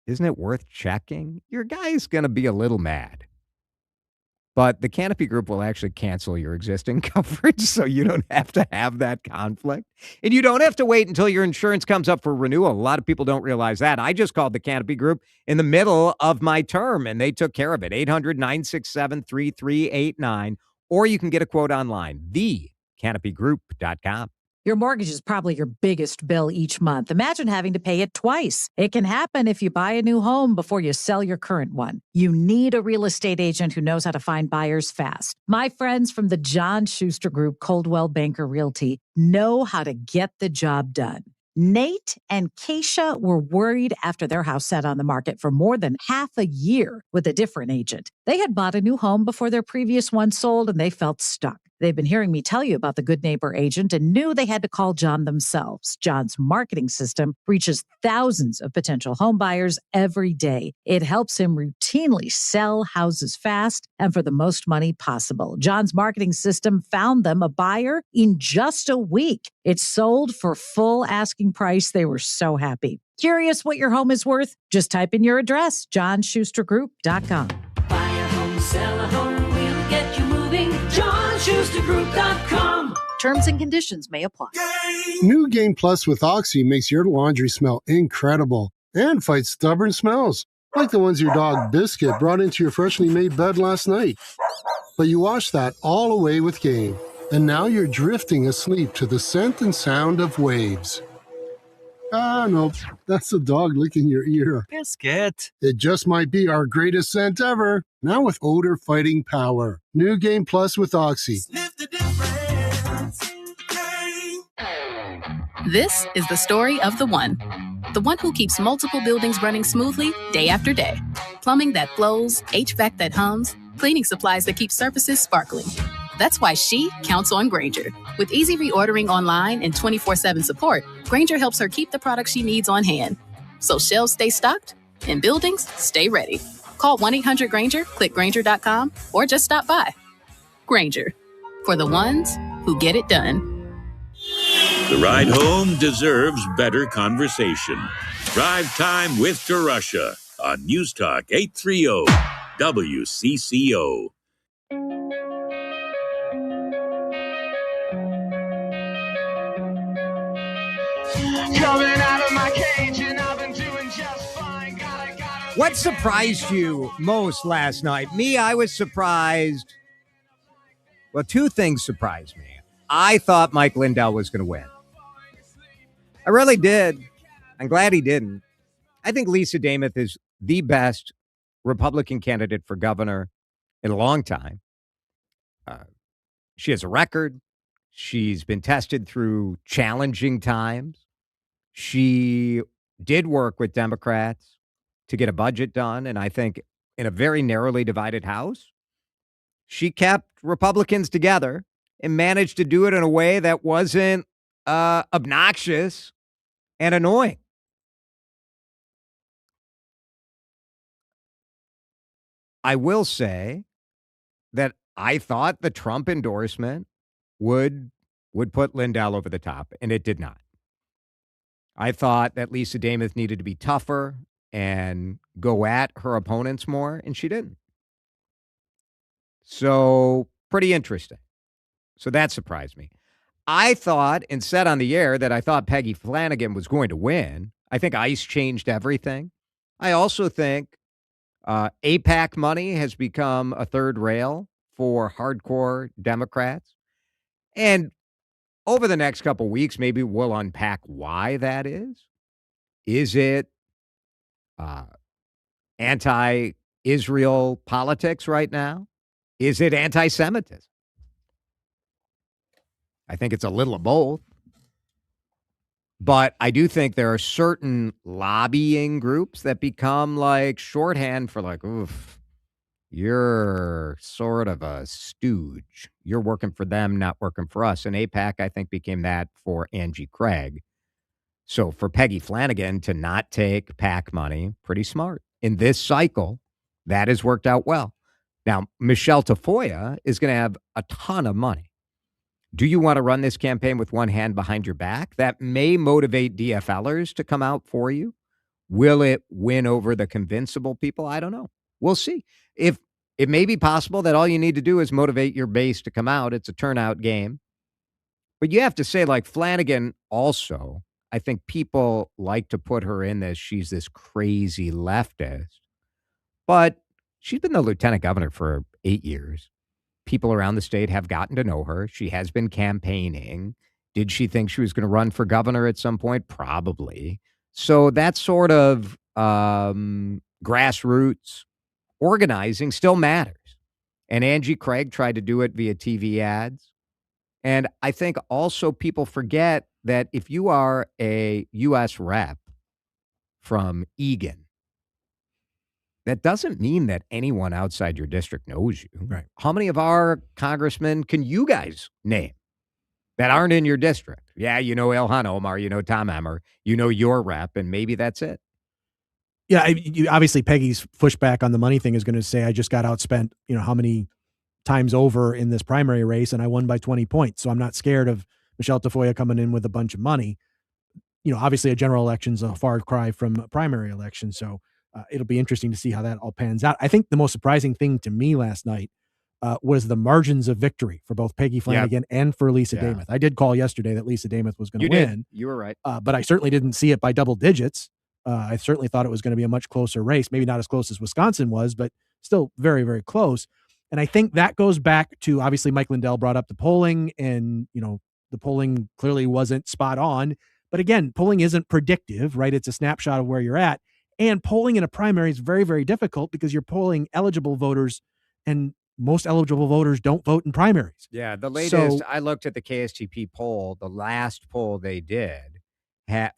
isn't it worth checking? Your guy's going to be a little mad. But the Canopy Group will actually cancel your existing coverage, so you don't have to have that conflict. And you don't have to wait until your insurance comes up for renewal. A lot of people don't realize that. I just called the Canopy Group in the middle of my term, and they took care of it. 800-967-3389. Or you can get a quote online, thecanopygroup.com. Your mortgage is probably your biggest bill each month. Imagine having to pay it twice. It can happen if you buy a new home before you sell your current one. You need a real estate agent who knows how to find buyers fast. My friends from the John Schuster Group, Coldwell Banker Realty, know how to get the job done. Nate and Keisha were worried after their house sat on the market for more than half a year with a different agent. They had bought a new home before their previous one sold, and they felt stuck. They've been hearing me tell you about the Good Neighbor agent and knew they had to call John themselves. John's marketing system reaches thousands of potential home buyers every day. It helps him routinely sell houses fast and for the most money possible. John's marketing system found them a buyer in just a week. It sold for full asking price. They were so happy. Curious what your home is worth? Just type in your address, johnschustergroup.com. Buy a home, sell a home, we'll get you moving. JohnSchusterGroup.com. Terms and conditions may apply. New Game Plus with Oxy makes your laundry smell incredible and fights stubborn smells, like the ones your dog Biscuit brought into your freshly made bed last night. But you washed that all away with Game, and now you're drifting asleep to the scent and sound of waves. Ah, no, that's the dog licking your ear. Biscuit. It just might be our greatest scent ever. Now with odor fighting power. New Game Plus with Oxy. This is the story of the one who keeps multiple buildings running smoothly day after day. Plumbing that flows, HVAC that hums, cleaning supplies that keep surfaces sparkling. That's why she counts on Grainger. With easy reordering online and 24/7 support, Grainger helps her keep the products she needs on hand. So shelves stay stocked and buildings stay ready. Call 1-800-GRAINGER, click Grainger.com, or just stop by. Grainger, for the ones who get it done. The ride home deserves better conversation. Drive Time with DeRusha on News Talk 830 WCCO. Coming out of my cage and I've been doing just fine. What surprised you most last night? Me, I was surprised. Well, two things surprised me. I thought Mike Lindell was going to win. I really did. I'm glad he didn't. I think Lisa Demuth is the best Republican candidate for governor in a long time. She has a record. She's been tested through challenging times. She did work with Democrats to get a budget done, and I think in a very narrowly divided House, she kept Republicans together and managed to do it in a way that wasn't obnoxious and annoying. I will say that I thought the Trump endorsement would put Lindell over the top, and it did not. I thought that Lisa Demuth needed to be tougher and go at her opponents more, and she didn't. So pretty interesting. So that surprised me. I thought and said on the air that I thought Peggy Flanagan was going to win. I think ICE changed everything. I also think APAC money has become a third rail for hardcore Democrats. And over the next couple weeks, maybe we'll unpack why that is. Is it anti-Israel politics right now? Is it anti-Semitism? I think it's a little of both. But I do think there are certain lobbying groups that become like shorthand for like, oof, you're sort of a stooge. You're working for them, not working for us. And AIPAC, I think, became that for Angie Craig. So for Peggy Flanagan to not take PAC money, pretty smart. In this cycle, that has worked out well. Now, Michelle Tafoya is going to have a ton of money. Do you want to run this campaign with one hand behind your back? That may motivate DFLers to come out for you. Will it win over the convincible people? I don't know. We'll see. If it may be possible that all you need to do is motivate your base to come out. It's a turnout game. But you have to say, like Flanagan also, I think people like to put her in this. She's this crazy leftist. But she's been the lieutenant governor for 8 years. People around the state have gotten to know her. She has been campaigning. Did she think she was going to run for governor at some point? Probably. So that sort of grassroots organizing still matters. And Angie Craig tried to do it via TV ads. And I think also people forget that if you are a U.S. rep from Egan, that doesn't mean that anyone outside your district knows you. Right. How many of our congressmen can you guys name that aren't in your district? Yeah, you know Ilhan Omar, you know Tom Emmer, you know your rep, and maybe that's it. Yeah, obviously Peggy's pushback on the money thing is going to say, I just got outspent, how many times over in this primary race, and I won by 20 points. So I'm not scared of Michelle Tafoya coming in with a bunch of money. Obviously a general election's a far cry from a primary election. So it'll be interesting to see how that all pans out. I think the most surprising thing to me last night was the margins of victory for both Peggy Flanagan and for Lisa Demuth. I did call yesterday that Lisa Demuth was going to win. You were right. But I certainly didn't see it by double digits. I certainly thought it was going to be a much closer race, maybe not as close as Wisconsin was, but still very, very close. And I think that goes back to, obviously, Mike Lindell brought up the polling, and, the polling clearly wasn't spot on. But again, polling isn't predictive, right? It's a snapshot of where you're at. And polling in a primary is very, very difficult because you're polling eligible voters, and most eligible voters don't vote in primaries. Yeah, the latest, I looked at the KSTP poll, the last poll they did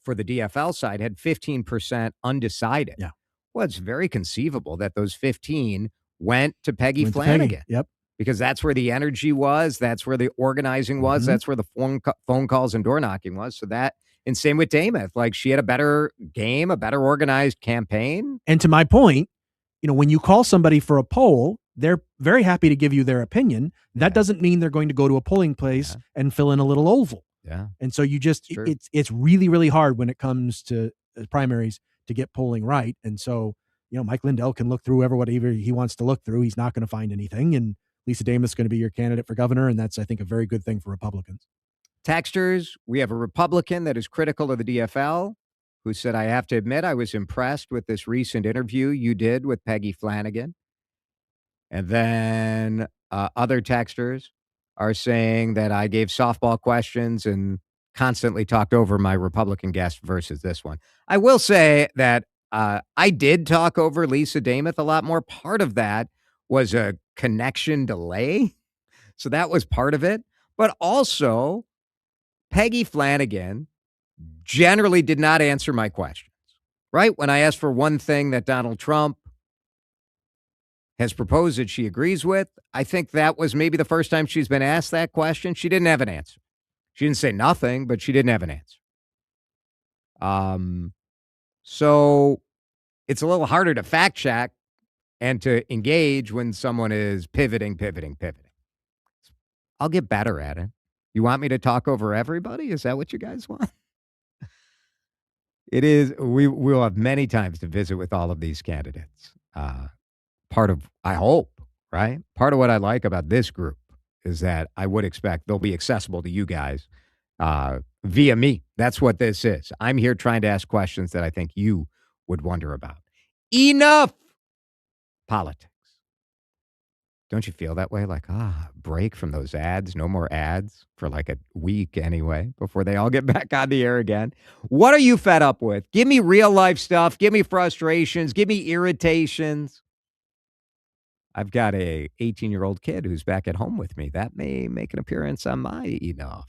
for the DFL side had 15% undecided. Yeah. Well, it's very conceivable that those 15 went to Peggy Flanagan. Yep. Because that's where the energy was. That's where the organizing was. That's where the phone calls and door knocking was. So that, and same with Demuth. Like, she had a better game, a better organized campaign. And to my point, when you call somebody for a poll, they're very happy to give you their opinion. That doesn't mean they're going to go to a polling place and fill in a little oval. Yeah. And so you just, it's really, really hard when it comes to primaries to get polling right. And so, Mike Lindell can look through whatever he wants to look through. He's not going to find anything. And Lisa Demuth is going to be your candidate for governor. And that's, I think, a very good thing for Republicans. Texters, we have a Republican that is critical of the DFL who said, I have to admit, I was impressed with this recent interview you did with Peggy Flanagan. And then other texters are saying that I gave softball questions and constantly talked over my Republican guest versus this one. I will say that I did talk over Lisa Demuth a lot more. Part of that was a connection delay. So that was part of it. But also, Peggy Flanagan generally did not answer my questions, right? When I asked for one thing that Donald Trump has proposed that she agrees with, I think that was maybe the first time she's been asked that question. She didn't have an answer. She didn't say nothing, but she didn't have an answer. So it's a little harder to fact check and to engage when someone is pivoting. I'll get better at it. You want me to talk over everybody? Is that what you guys want? It is. We will have many times to visit with all of these candidates. Part of, I hope, right? Part of what I like about this group is that I would expect they'll be accessible to you guys via me. That's what this is. I'm here trying to ask questions that I think you would wonder about. Enough politics. Don't you feel that way? Like, break from those ads. No more ads for like a week anyway, before they all get back on the air again. What are you fed up with? Give me real life stuff. Give me frustrations. Give me irritations. I've got a 18-year-old kid who's back at home with me. That may make an appearance on my Enough.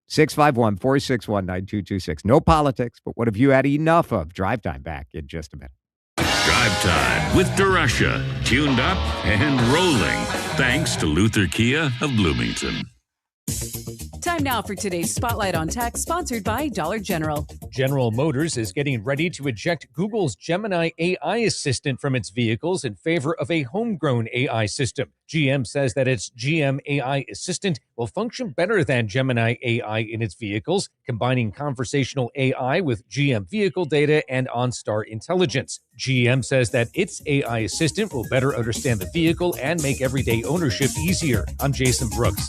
651-461-9226. No politics, but what have you had enough of? Drive Time back in just a minute. Drive Time with DeRusha. Tuned up and rolling. Thanks to Luther Kia of Bloomington. Time now for today's Spotlight on Tech, sponsored by Dollar General. General Motors is getting ready to eject Google's Gemini AI assistant from its vehicles in favor of a homegrown AI system. GM says that its GM AI assistant will function better than Gemini AI in its vehicles, combining conversational AI with GM vehicle data and OnStar intelligence. GM says that its AI assistant will better understand the vehicle and make everyday ownership easier. I'm Jason Brooks.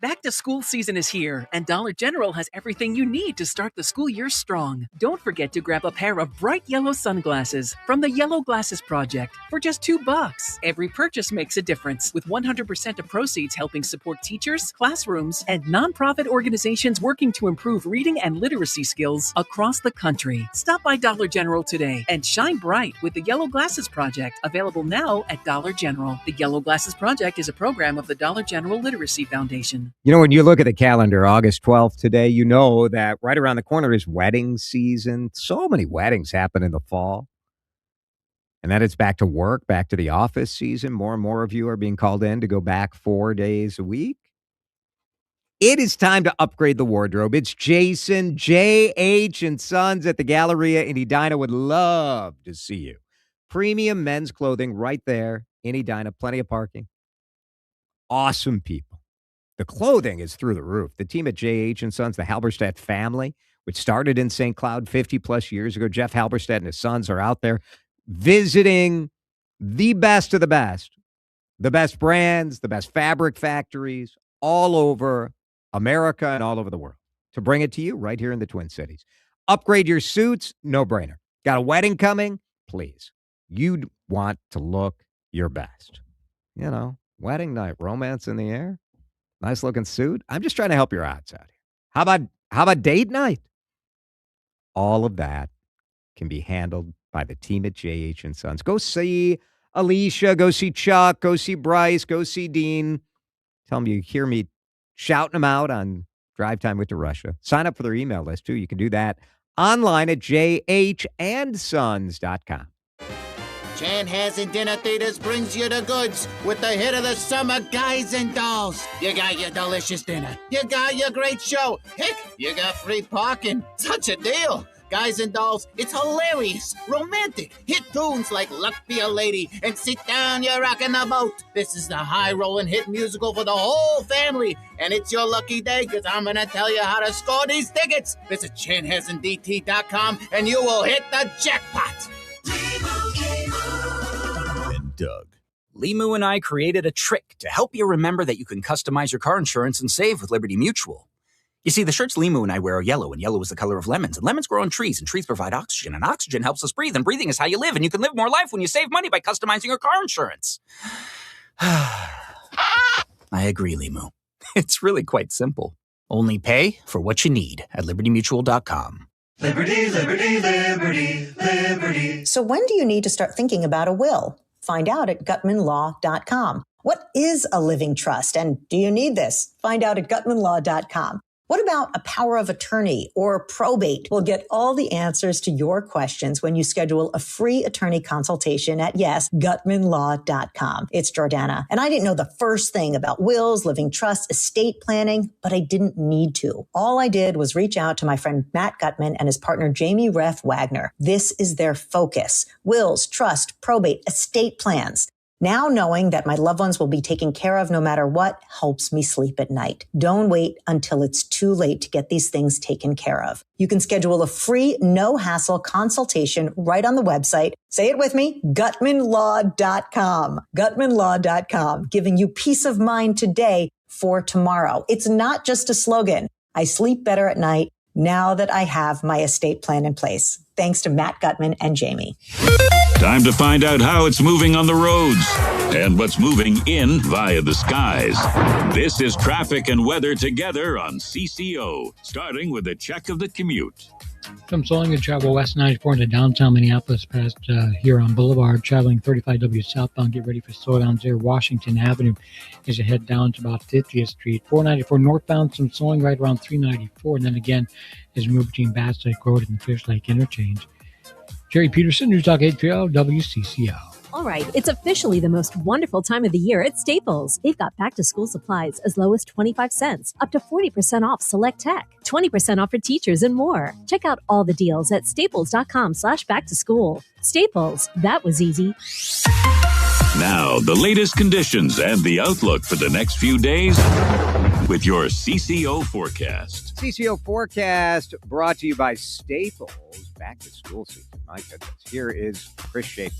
Back to school season is here, and Dollar General has everything you need to start the school year strong. Don't forget to grab a pair of bright yellow sunglasses from the Yellow Glasses Project for just $2. Every purchase makes a difference, with 100% of proceeds helping support teachers, classrooms, and nonprofit organizations working to improve reading and literacy skills across the country. Stop by Dollar General today and shine bright with the Yellow Glasses Project, available now at Dollar General. The Yellow Glasses Project is a program of the Dollar General Literacy Foundation. You know, when you look at the calendar, August 12th today, you know that right around the corner is wedding season. So many weddings happen in the fall. And then it's back to work, back to the office season. More and more of you are being called in to go back 4 days a week. It is time to upgrade the wardrobe. It's Jason, J.H. and Sons at the Galleria in Edina. Would love to see you. Premium men's clothing right there in Edina. Plenty of parking. Awesome people. The clothing is through the roof. The team at J.H. and Sons, the Halberstadt family, which started in St. Cloud 50-plus years ago. Jeff Halberstadt and his sons are out there visiting the best of the best brands, the best fabric factories all over America and all over the world to bring it to you right here in the Twin Cities. Upgrade your suits, no-brainer. Got a wedding coming? Please. You'd want to look your best. You know, wedding night, romance in the air. Nice looking suit. I'm just trying to help your odds out here. How about date night? All of that can be handled by the team at J.H. and Sons. Go see Alicia, go see Chuck, go see Bryce, go see Dean. Tell them you hear me shouting them out on Drive Time with DeRusha. Sign up for their email list too. You can do that online at jhandsons.com. Chanhassen Dinner Theaters brings you the goods with the hit of the summer, Guys and Dolls. You got your delicious dinner. You got your great show. Heck, you got free parking. Such a deal. Guys and Dolls, it's hilarious, romantic. Hit tunes like Luck Be a Lady and Sit Down, You're Rockin' the Boat. This is the high-rolling hit musical for the whole family. And it's your lucky day because I'm going to tell you how to score these tickets. Visit chanhassendt.com and you will hit the jackpot. And Doug. Limu and I created a trick to help you remember that you can customize your car insurance and save with Liberty Mutual. You see, the shirts Limu and I wear are yellow, and yellow is the color of lemons, and lemons grow on trees, and trees provide oxygen, and oxygen helps us breathe, and breathing is how you live, and you can live more life when you save money by customizing your car insurance. I agree, Limu. It's really quite simple. Only pay for what you need at libertymutual.com. Liberty, liberty, liberty, liberty. So when do you need to start thinking about a will? Find out at gutmanlaw.com. What is a living trust, and do you need this? Find out at gutmanlaw.com. What about a power of attorney or probate? We'll get all the answers to your questions when you schedule a free attorney consultation at, gutmanlaw.com. It's Jordana. And I didn't know the first thing about wills, living trusts, estate planning, but I didn't need to. All I did was reach out to my friend Matt Gutman and his partner Jamie Reff Wagner. This is their focus: wills, trust, probate, estate plans. Now knowing that my loved ones will be taken care of no matter what helps me sleep at night. Don't wait until it's too late to get these things taken care of. You can schedule a free, no-hassle consultation right on the website. Say it with me, GutmanLaw.com. GutmanLaw.com, giving you peace of mind today for tomorrow. It's not just a slogan. I sleep better at night now that I have my estate plan in place. Thanks to Matt Gutman and Jamie. Time to find out how it's moving on the roads and what's moving in via the skies. This is traffic and weather together on CCO, starting with a check of the commute. From Solingen, travel west 94 into downtown Minneapolis past Huron Boulevard, traveling 35W southbound. Get ready for slowdowns there. Washington Avenue as you head down to about 50th Street. 494 northbound, some slowing right around 394. And then again, as we move between Bass Lake Road and Fish Lake Interchange. Jerry Peterson, News Talk 830 WCCO. All right, it's officially the most wonderful time of the year at Staples. They've got back-to-school supplies as low as 25 cents, up to 40% off select tech, 20% off for teachers, and more. Check out all the deals at staples.com/back-to-school. Staples, that was easy. Now, the latest conditions and the outlook for the next few days with your CCO forecast. CCO forecast brought to you by Staples. Back to school season. My goodness. Here is Chris Schaefer.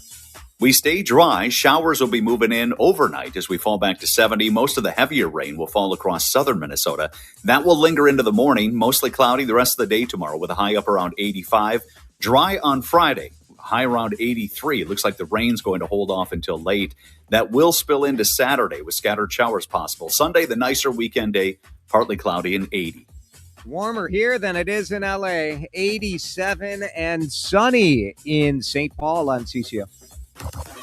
We stay dry. Showers will be moving in overnight as we fall back to 70. Most of the heavier rain will fall across southern Minnesota. That will linger into the morning. Mostly cloudy the rest of the day tomorrow with a high up around 85. Dry on Friday. High around 83. It looks like the rain's going to hold off until late. That will spill into Saturday with scattered showers possible. Sunday, the nicer weekend day, partly cloudy and 80. Warmer here than it is in LA. 87 and sunny in St. Paul on CCO.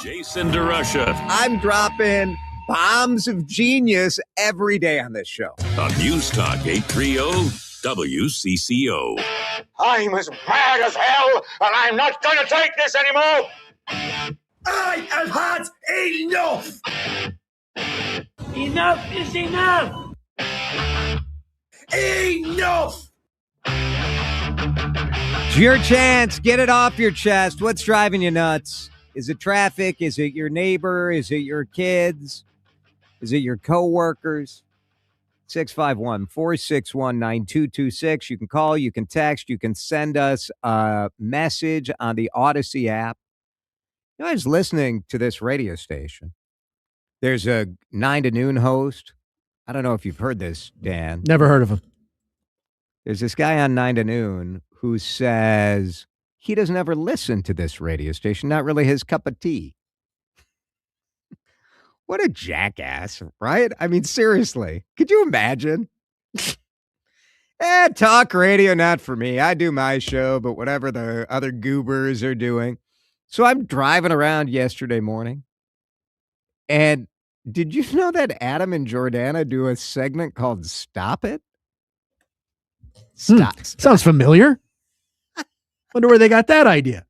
Jason DeRusha. I'm dropping bombs of genius every day on this show. On News Talk 830 WCCO. I'm as mad as hell, and I'm not going to take this anymore. I have had enough. Enough is enough. Enough. It's your chance. Get it off your chest. What's driving you nuts? Is it traffic? Is it your neighbor? Is it your kids? Is it your coworkers? 651-461-9226. You can call, you can text, you can send us a message on the Odyssey app. You know, I was listening to this radio station. There's a 9 to noon host. I don't know if you've heard this, Dan. Never heard of him. There's this guy on 9 to noon who says he doesn't ever listen to this radio station. Not really his cup of tea. What a jackass, right? I mean, seriously, could you imagine? Talk radio, not for me. I do my show, but whatever the other goobers are doing. So I'm driving around yesterday morning, and did you know that Adam and Jordana do a segment called Stop It? Stop. Sounds familiar. Wonder where they got that idea.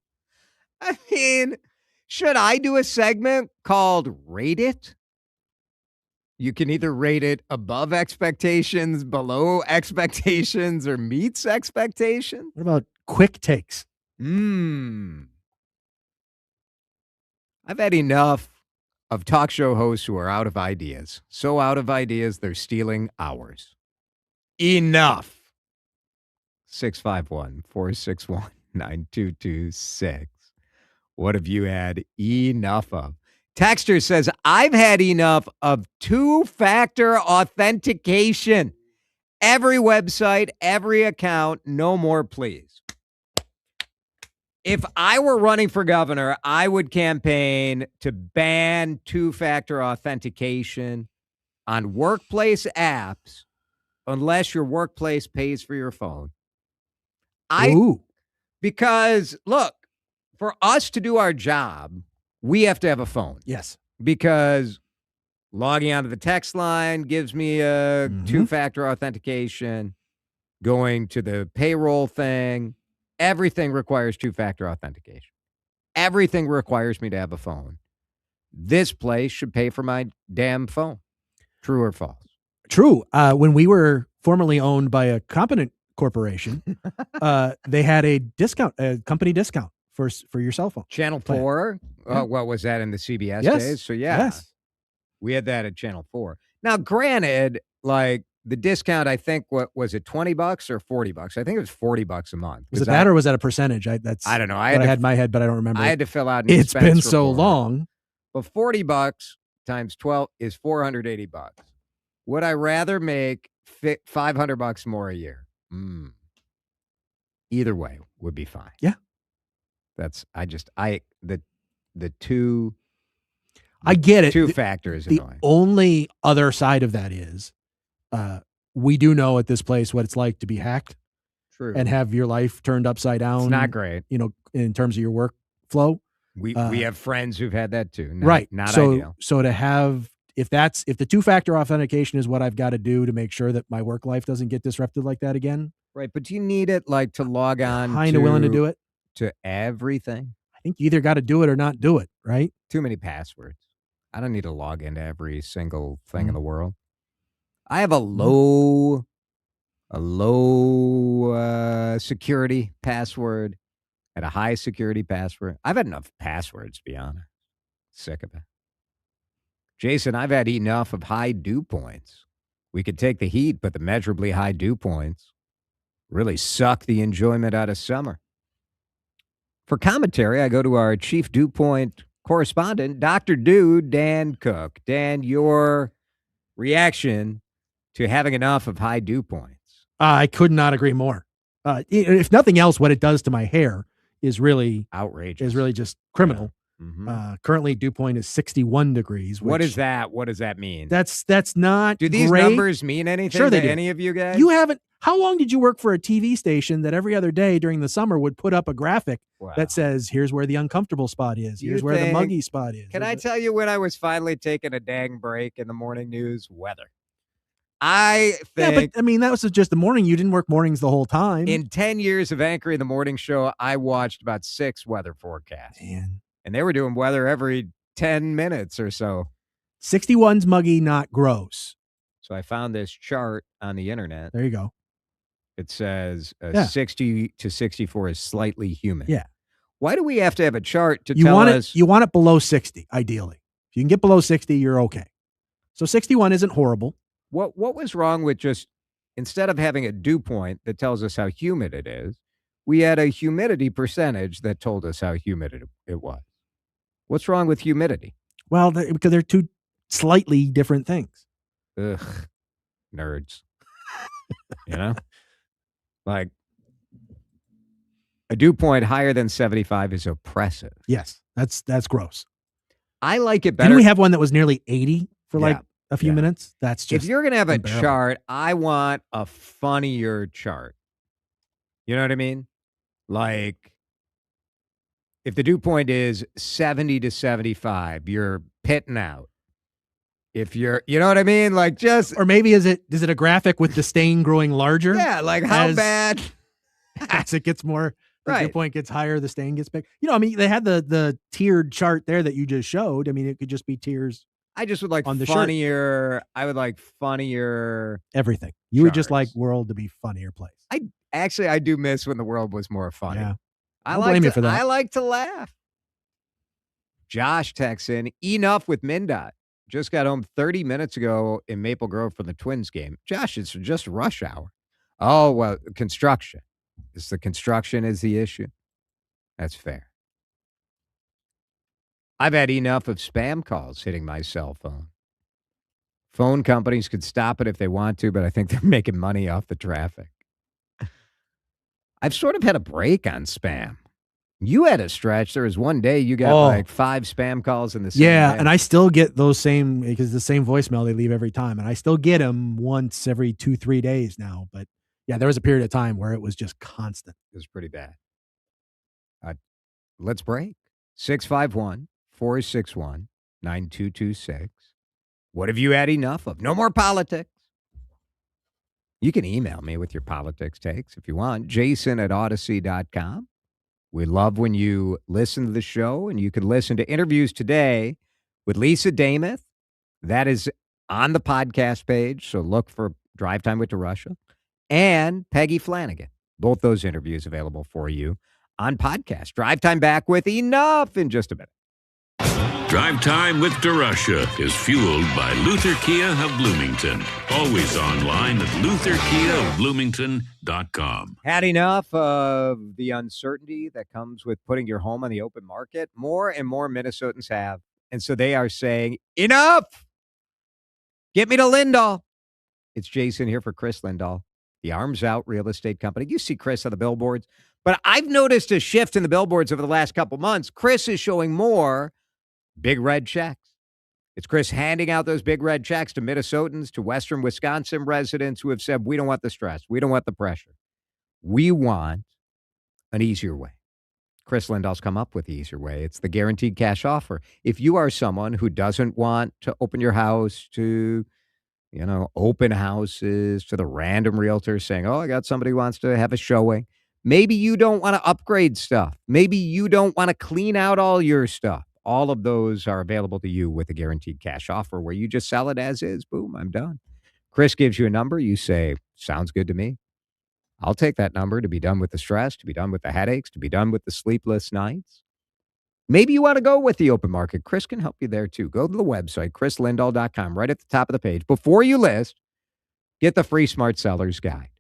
I mean, should I do a segment called Rate It? You can either rate it above expectations, below expectations, or meets expectations. What about quick takes? I've had enough of talk show hosts who are out of ideas. So out of ideas, they're stealing ours. Enough. 651-461-9226. What have you had enough of? Texter says, I've had enough of two-factor authentication. Every website, every account, no more, please. If I were running for governor, I would campaign to ban two-factor authentication on workplace apps unless your workplace pays for your phone. Because, look, for us to do our job, we have to have a phone. Yes. Because logging onto the text line gives me a two-factor authentication. Going to the payroll thing, everything requires two-factor authentication. Everything requires me to have a phone. This place should pay for my damn phone. True or false? True. When we were formerly owned by a competent corporation, they had a discount, a company discount for your cell phone. Channel plan. 4. Yeah. What was that in the CBS Yes. days? So yeah, Yes. we had that at Channel 4. Now, granted, like the discount, I think, what was it, $20 or $40? I think it was $40 a month. Was it that or was that a percentage? I don't know. I had in my head, but I don't remember. I had to fill out an It's been expense so report. long. But $40 times 12 is $480. Would I rather make $500 more a year? Either way would be fine. Yeah. The two. I get it. Two factors. The only other side of that is, we do know at this place what it's like to be hacked. True. And have your life turned upside down. It's not great. In terms of your workflow. We have friends who've had that too. Right. Not so, ideal. So to have, if the two-factor authentication is what I've got to do to make sure that my work life doesn't get disrupted like that again. Right. But do you need it like to log on? Kind of willing to do it. To everything? I think you either got to do it or not do it, right? Too many passwords. I don't need to log into every single thing in the world. I have a low security password and a high security password. I've had enough passwords, to be honest. Sick of it. Jason, I've had enough of high dew points. We could take the heat, but the measurably high dew points really suck the enjoyment out of summer. For commentary, I go to our chief dew point correspondent, Dr. Dew, Dan Cook. Dan, your reaction to having enough of high dew points? I could not agree more. If nothing else, what it does to my hair is really outrageous. Is really just criminal. Yeah. Mm-hmm. Currently, dew point is 61 degrees. What is that? What does that mean? That's not. Do these great. numbers mean anything Sure they to do. any of you guys? You haven't. How long did you work for a TV station that every other day during the summer would put up a graphic that says, here's where the uncomfortable spot is. Here's where the muggy spot is. Can I tell you when I was finally taking a dang break in the morning news? Weather. I think. Yeah, but I mean, that was just the morning. You didn't work mornings the whole time. In 10 years of anchoring the morning show, I watched about 6 weather forecasts. Man. And they were doing weather every 10 minutes or so. 61's muggy, not gross. So I found this chart on the internet. There you go. It says 60 to 64 is slightly humid. Yeah. Why do we have to have a chart to tell us? You want it below 60, ideally. If you can get below 60, you're okay. So 61 isn't horrible. What was wrong with just, instead of having a dew point that tells us how humid it is, we had a humidity percentage that told us how humid it was. What's wrong with humidity? Well, because they're two slightly different things. Ugh, nerds. You know? Like, a dew point higher than 75 is oppressive. Yes, that's gross. I like it better. Didn't we have one that was nearly 80 for a few minutes? That's just. If you're going to have a unbearable. chart, I want a funnier chart. You know what I mean? Like, if the dew point is 70 to 75, you're pitting out. If you're, you know what I mean? Like just. Or maybe is it a graphic with the stain growing larger? Yeah, like how bad? As it gets more, the Right. dew point gets higher, the stain gets big. I mean, they had the tiered chart there that you just showed. I mean, it could just be tiers. I just would like on the funnier. I would like funnier. Everything. You would just like world to be funnier place. I do miss when the world was more funny. Yeah. I Don't like blame to, you for that. I like to laugh. Josh texts in, enough with MnDOT. Just got home 30 minutes ago in Maple Grove from the Twins game. Josh, it's just rush hour. Oh, well, construction. The construction is the issue. That's fair. I've had enough of spam calls hitting my cell phone. Phone companies could stop it if they want to, but I think they're making money off the traffic. I've sort of had a break on spam. You had a stretch. There was one day you got like 5 spam calls in the same day. And I still get those same, because the same voicemail they leave every time. And I still get them once every 2-3 days now. But yeah, there was a period of time where it was just constant. It was pretty bad. Let's break. 651-461-9226. What have you had enough of? No more politics. You can email me with your politics takes if you want. Jason@Odyssey.com. We love when you listen to the show, and you can listen to interviews today with Lisa Demuth. That is on the podcast page, so look for Drive Time with DeRusha, and Peggy Flanagan. Both those interviews available for you on podcast. Drive Time back with Enough in just a minute. Drive Time with DeRusha is fueled by Luther Kia of Bloomington. Always online at lutherkiaofbloomington.com. Had enough of the uncertainty that comes with putting your home on the open market? More and more Minnesotans have. And so they are saying, enough! Get me to Lindahl. It's Jason here for Chris Lindahl, the Arms Out Real Estate Company. You see Chris on the billboards, but I've noticed a shift in the billboards over the last couple months. Chris is showing more big red checks. It's Chris handing out those big red checks to Minnesotans, to Western Wisconsin residents who have said, we don't want the stress. We don't want the pressure. We want an easier way. Chris Lindahl's come up with the easier way. It's the guaranteed cash offer. If you are someone who doesn't want to open your house to, open houses, to the random realtor saying, oh, I got somebody who wants to have a showing. Maybe you don't want to upgrade stuff. Maybe you don't want to clean out all your stuff. All of those are available to you with a guaranteed cash offer where you just sell it as is. Boom, I'm done. Chris gives you a number. You say, sounds good to me. I'll take that number to be done with the stress, to be done with the headaches, to be done with the sleepless nights. Maybe you want to go with the open market. Chris can help you there too. Go to the website, chrislindahl.com, right at the top of the page. Before you list, get the free Smart Seller's Guide.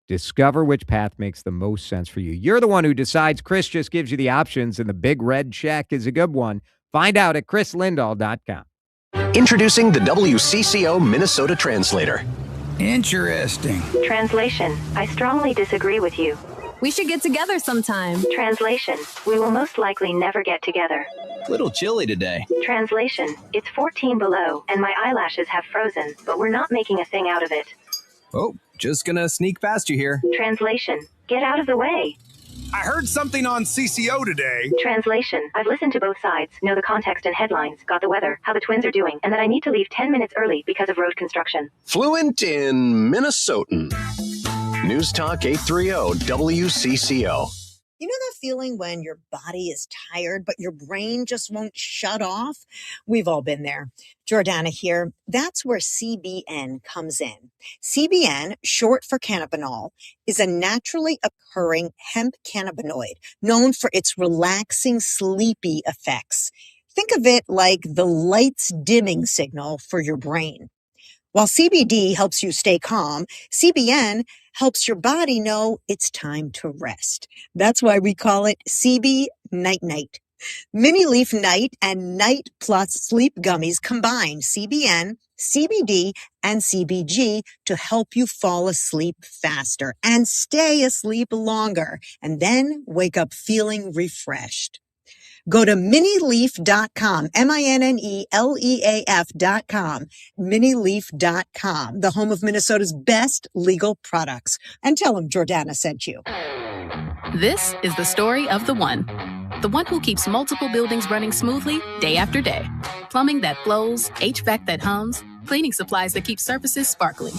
Discover which path makes the most sense for you. You're the one who decides. Chris just gives you the options, and the big red check is a good one. Find out at chrislindahl.com. Introducing the WCCO Minnesota Translator. Interesting. Translation: I strongly disagree with you. We should get together sometime. Translation: we will most likely never get together. Little chilly today. Translation: it's 14 below, and my eyelashes have frozen, but we're not making a thing out of it. Oh, just gonna sneak past you here. Translation: get out of the way. I heard something on CCO today. Translation: I've listened to both sides, know the context and headlines, got the weather, how the Twins are doing, and that I need to leave 10 minutes early because of road construction. Fluent in Minnesotan. News Talk 830 WCCO. You know that feeling when your body is tired, but your brain just won't shut off? We've all been there. Jordana here. That's where CBN comes in. CBN, short for cannabinol, is a naturally occurring hemp cannabinoid known for its relaxing, sleepy effects. Think of it like the lights dimming signal for your brain. While CBD helps you stay calm, CBN helps your body know it's time to rest. That's why we call it CB Night Night. Mini Leaf Night and Night Plus Sleep Gummies combine CBN, CBD, and CBG to help you fall asleep faster and stay asleep longer, and then wake up feeling refreshed. Go to minileaf.com, MINNELEAF.com, minileaf.com, the home of Minnesota's best legal products. And tell them Jordana sent you. This is the story of the one who keeps multiple buildings running smoothly day after day. Plumbing that flows, HVAC that hums, cleaning supplies that keep surfaces sparkling.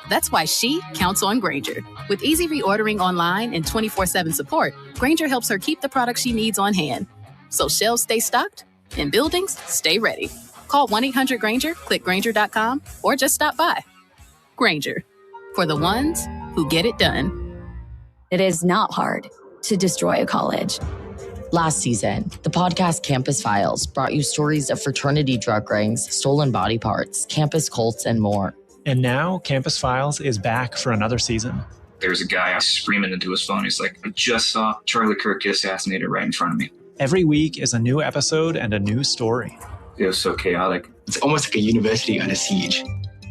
That's why she counts on Grainger. With easy reordering online and 24/7 support, Grainger helps her keep the products she needs on hand. So shelves stay stocked and buildings stay ready. Call 1-800-GRAINGER, click Grainger.com, or just stop by. Grainger, for the ones who get it done. It is not hard to destroy a college. Last season, the podcast Campus Files brought you stories of fraternity drug rings, stolen body parts, campus cults, and more. And now Campus Files is back for another season. There's a guy screaming into his phone. He's like, I just saw Charlie Kirk get assassinated right in front of me. Every week is a new episode and a new story. It was so chaotic. It's almost like a university under siege.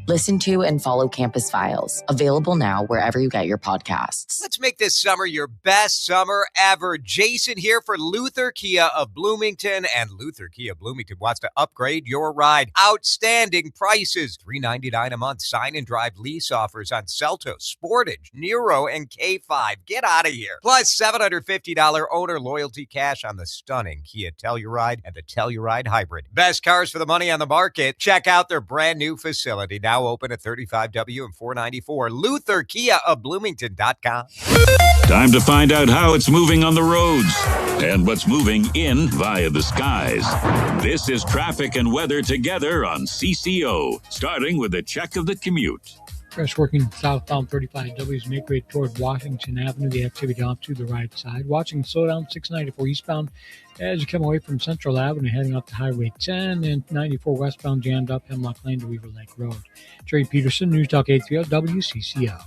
Listen to and follow Campus Files, available now wherever you get your podcasts. Let's make this summer your best summer ever. Jason here for Luther Kia of Bloomington, and Luther Kia Bloomington wants to upgrade your ride. Outstanding prices. $399 a month. Sign and drive lease offers on Seltos, Sportage, Nero, and K5. Get out of here. Plus $750 owner loyalty cash on the stunning Kia Telluride and the Telluride Hybrid. Best cars for the money on the market. Check out their brand new facility. Now open at 35W and 494. Luther Kia of Bloomington.com. Time to find out how it's moving on the roads and what's moving in via the skies. This is traffic and weather together on CCO, starting with a check of the commute. Fresh working southbound 35Ws make way toward Washington Avenue. The activity off to the right side. Watching slow down 694 eastbound as you come away from Central Avenue, heading up to Highway 10 and 94 westbound jammed up Hemlock Lane to Weaver Lake Road. Jerry Peterson, News Talk 830 WCCO.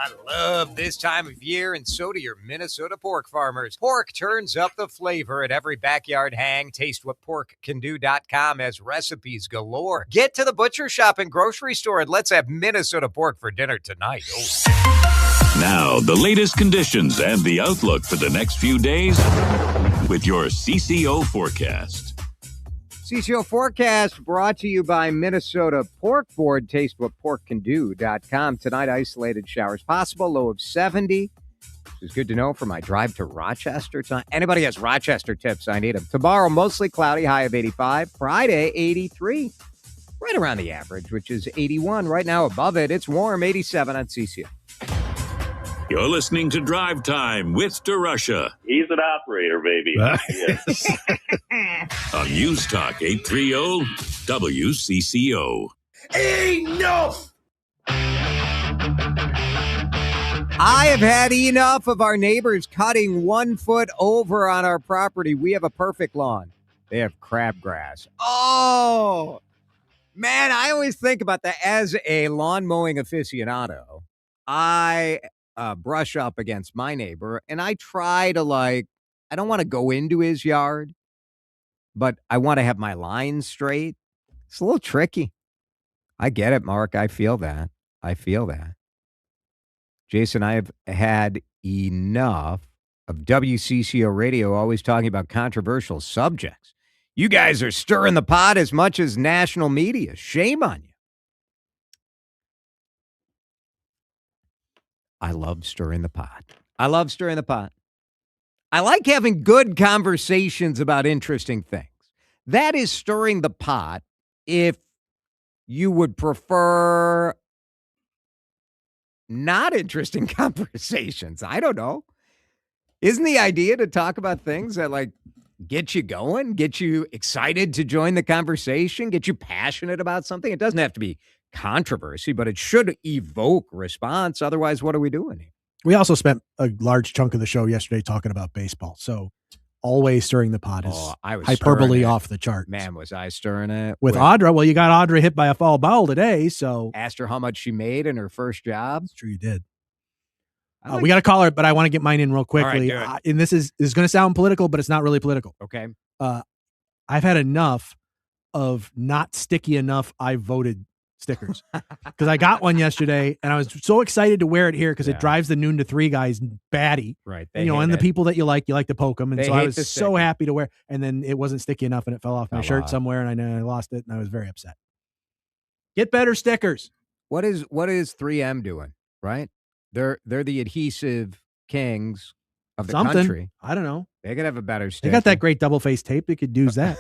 I love this time of year, and so do your Minnesota pork farmers. Pork turns up the flavor at every backyard hang. Taste what porkcando.com has recipes galore. Get to the butcher shop and grocery store, and let's have Minnesota pork for dinner tonight. Oh. Now, the latest conditions and the outlook for the next few days with your CCO forecast. CCO forecast brought to you by Minnesota Pork Board. Taste what porkcando.com. Tonight, isolated showers possible, low of 70. This is good to know for my drive to Rochester tonight. Anybody has Rochester tips, I need them. Tomorrow, mostly cloudy, high of 85. Friday, 83. Right around the average, which is 81. Right now, above it, it's warm, 87 on CCO. You're listening to Drive Time with DeRusha. He's an operator, baby. Yes. On News Talk 830 WCCO. Enough! I have had enough of our neighbors cutting 1 foot over on our property. We have a perfect lawn. They have crabgrass. Oh, man, I always think about that as a lawn mowing aficionado. I brush up against my neighbor, and I try to, I don't want to go into his yard, but I want to have my lines straight. It's a little tricky. I get it, Mark. I feel that. Jason, I have had enough of WCCO radio always talking about controversial subjects. You guys are stirring the pot as much as national media. Shame on you. I love stirring the pot. I like having good conversations about interesting things. That is stirring the pot. If you would prefer not interesting conversations, I don't know. Isn't the idea to talk about things that get you going, get you excited to join the conversation, get you passionate about something? It doesn't have to be controversy, but it should evoke response. Otherwise, what are we doing here? We also spent a large chunk of the show yesterday talking about baseball. So always stirring the pot is hyperbole off the chart. Man, was I stirring it? With Audra? Well, you got Audra hit by a foul ball today, so. Asked her how much she made in her first job. That's true, you did. We got to call her, but I want to get mine in real quickly. All right, and this is going to sound political, but it's not really political. Okay. I've had enough of not sticky enough I voted stickers, because I got one yesterday and I was so excited to wear it here because it drives the noon to 3 guys batty. Right. And the people that you like to poke them. And so I was so happy to wear, and then it wasn't sticky enough and it fell off my shirt somewhere, and I lost it and I was very upset. Get better stickers. What is 3M doing? Right. They're the adhesive kings of the country. I don't know. They could have a better sticker. They got that great double face tape. They could use that.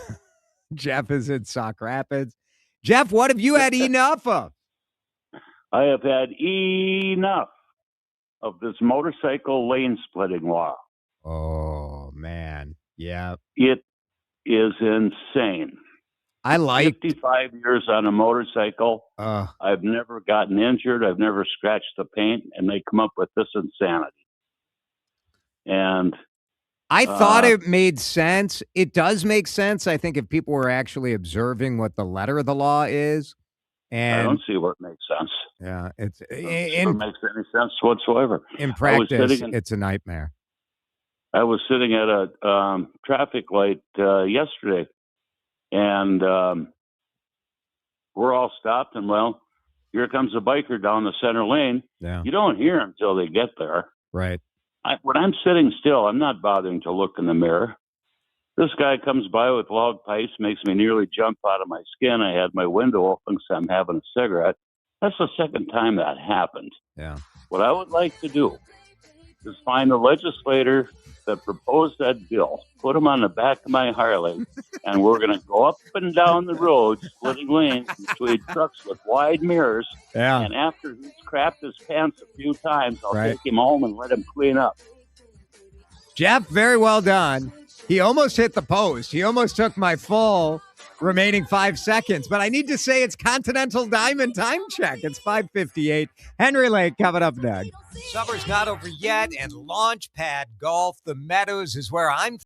Jeff is in Sauk Rapids. Jeff, what have you had enough of? I have had enough of this motorcycle lane splitting law. Oh, man. Yeah. It is insane. I like 55 years on a motorcycle. I've never gotten injured. I've never scratched the paint, and they come up with this insanity. And I thought it made sense. It does make sense, I think, if people were actually observing what the letter of the law is. And I don't see where it makes sense. Yeah, it makes any sense whatsoever. In practice, it's a nightmare. I was sitting at a traffic light yesterday, and we're all stopped, and here comes a biker down the center lane. Yeah. You don't hear him until they get there. Right. When I'm sitting still, I'm not bothering to look in the mirror. This guy comes by with loud pipes, makes me nearly jump out of my skin. I had my window open because I'm having a cigarette. That's the second time that happened. Yeah. What I would like to do is find a legislator that proposed that bill, put him on the back of my Harley, and we're going to go up and down the road, splitting lanes between trucks with wide mirrors. Yeah. And after he's crapped his pants a few times, I'll take him home and let him clean up. Jeff, very well done. He almost hit the post. He almost took my full remaining 5 seconds, but I need to say it's Continental Diamond time check. It's 5:58. Henry Lake coming up next. Summer's not over yet, and Launchpad Golf, the Meadows, is where I'm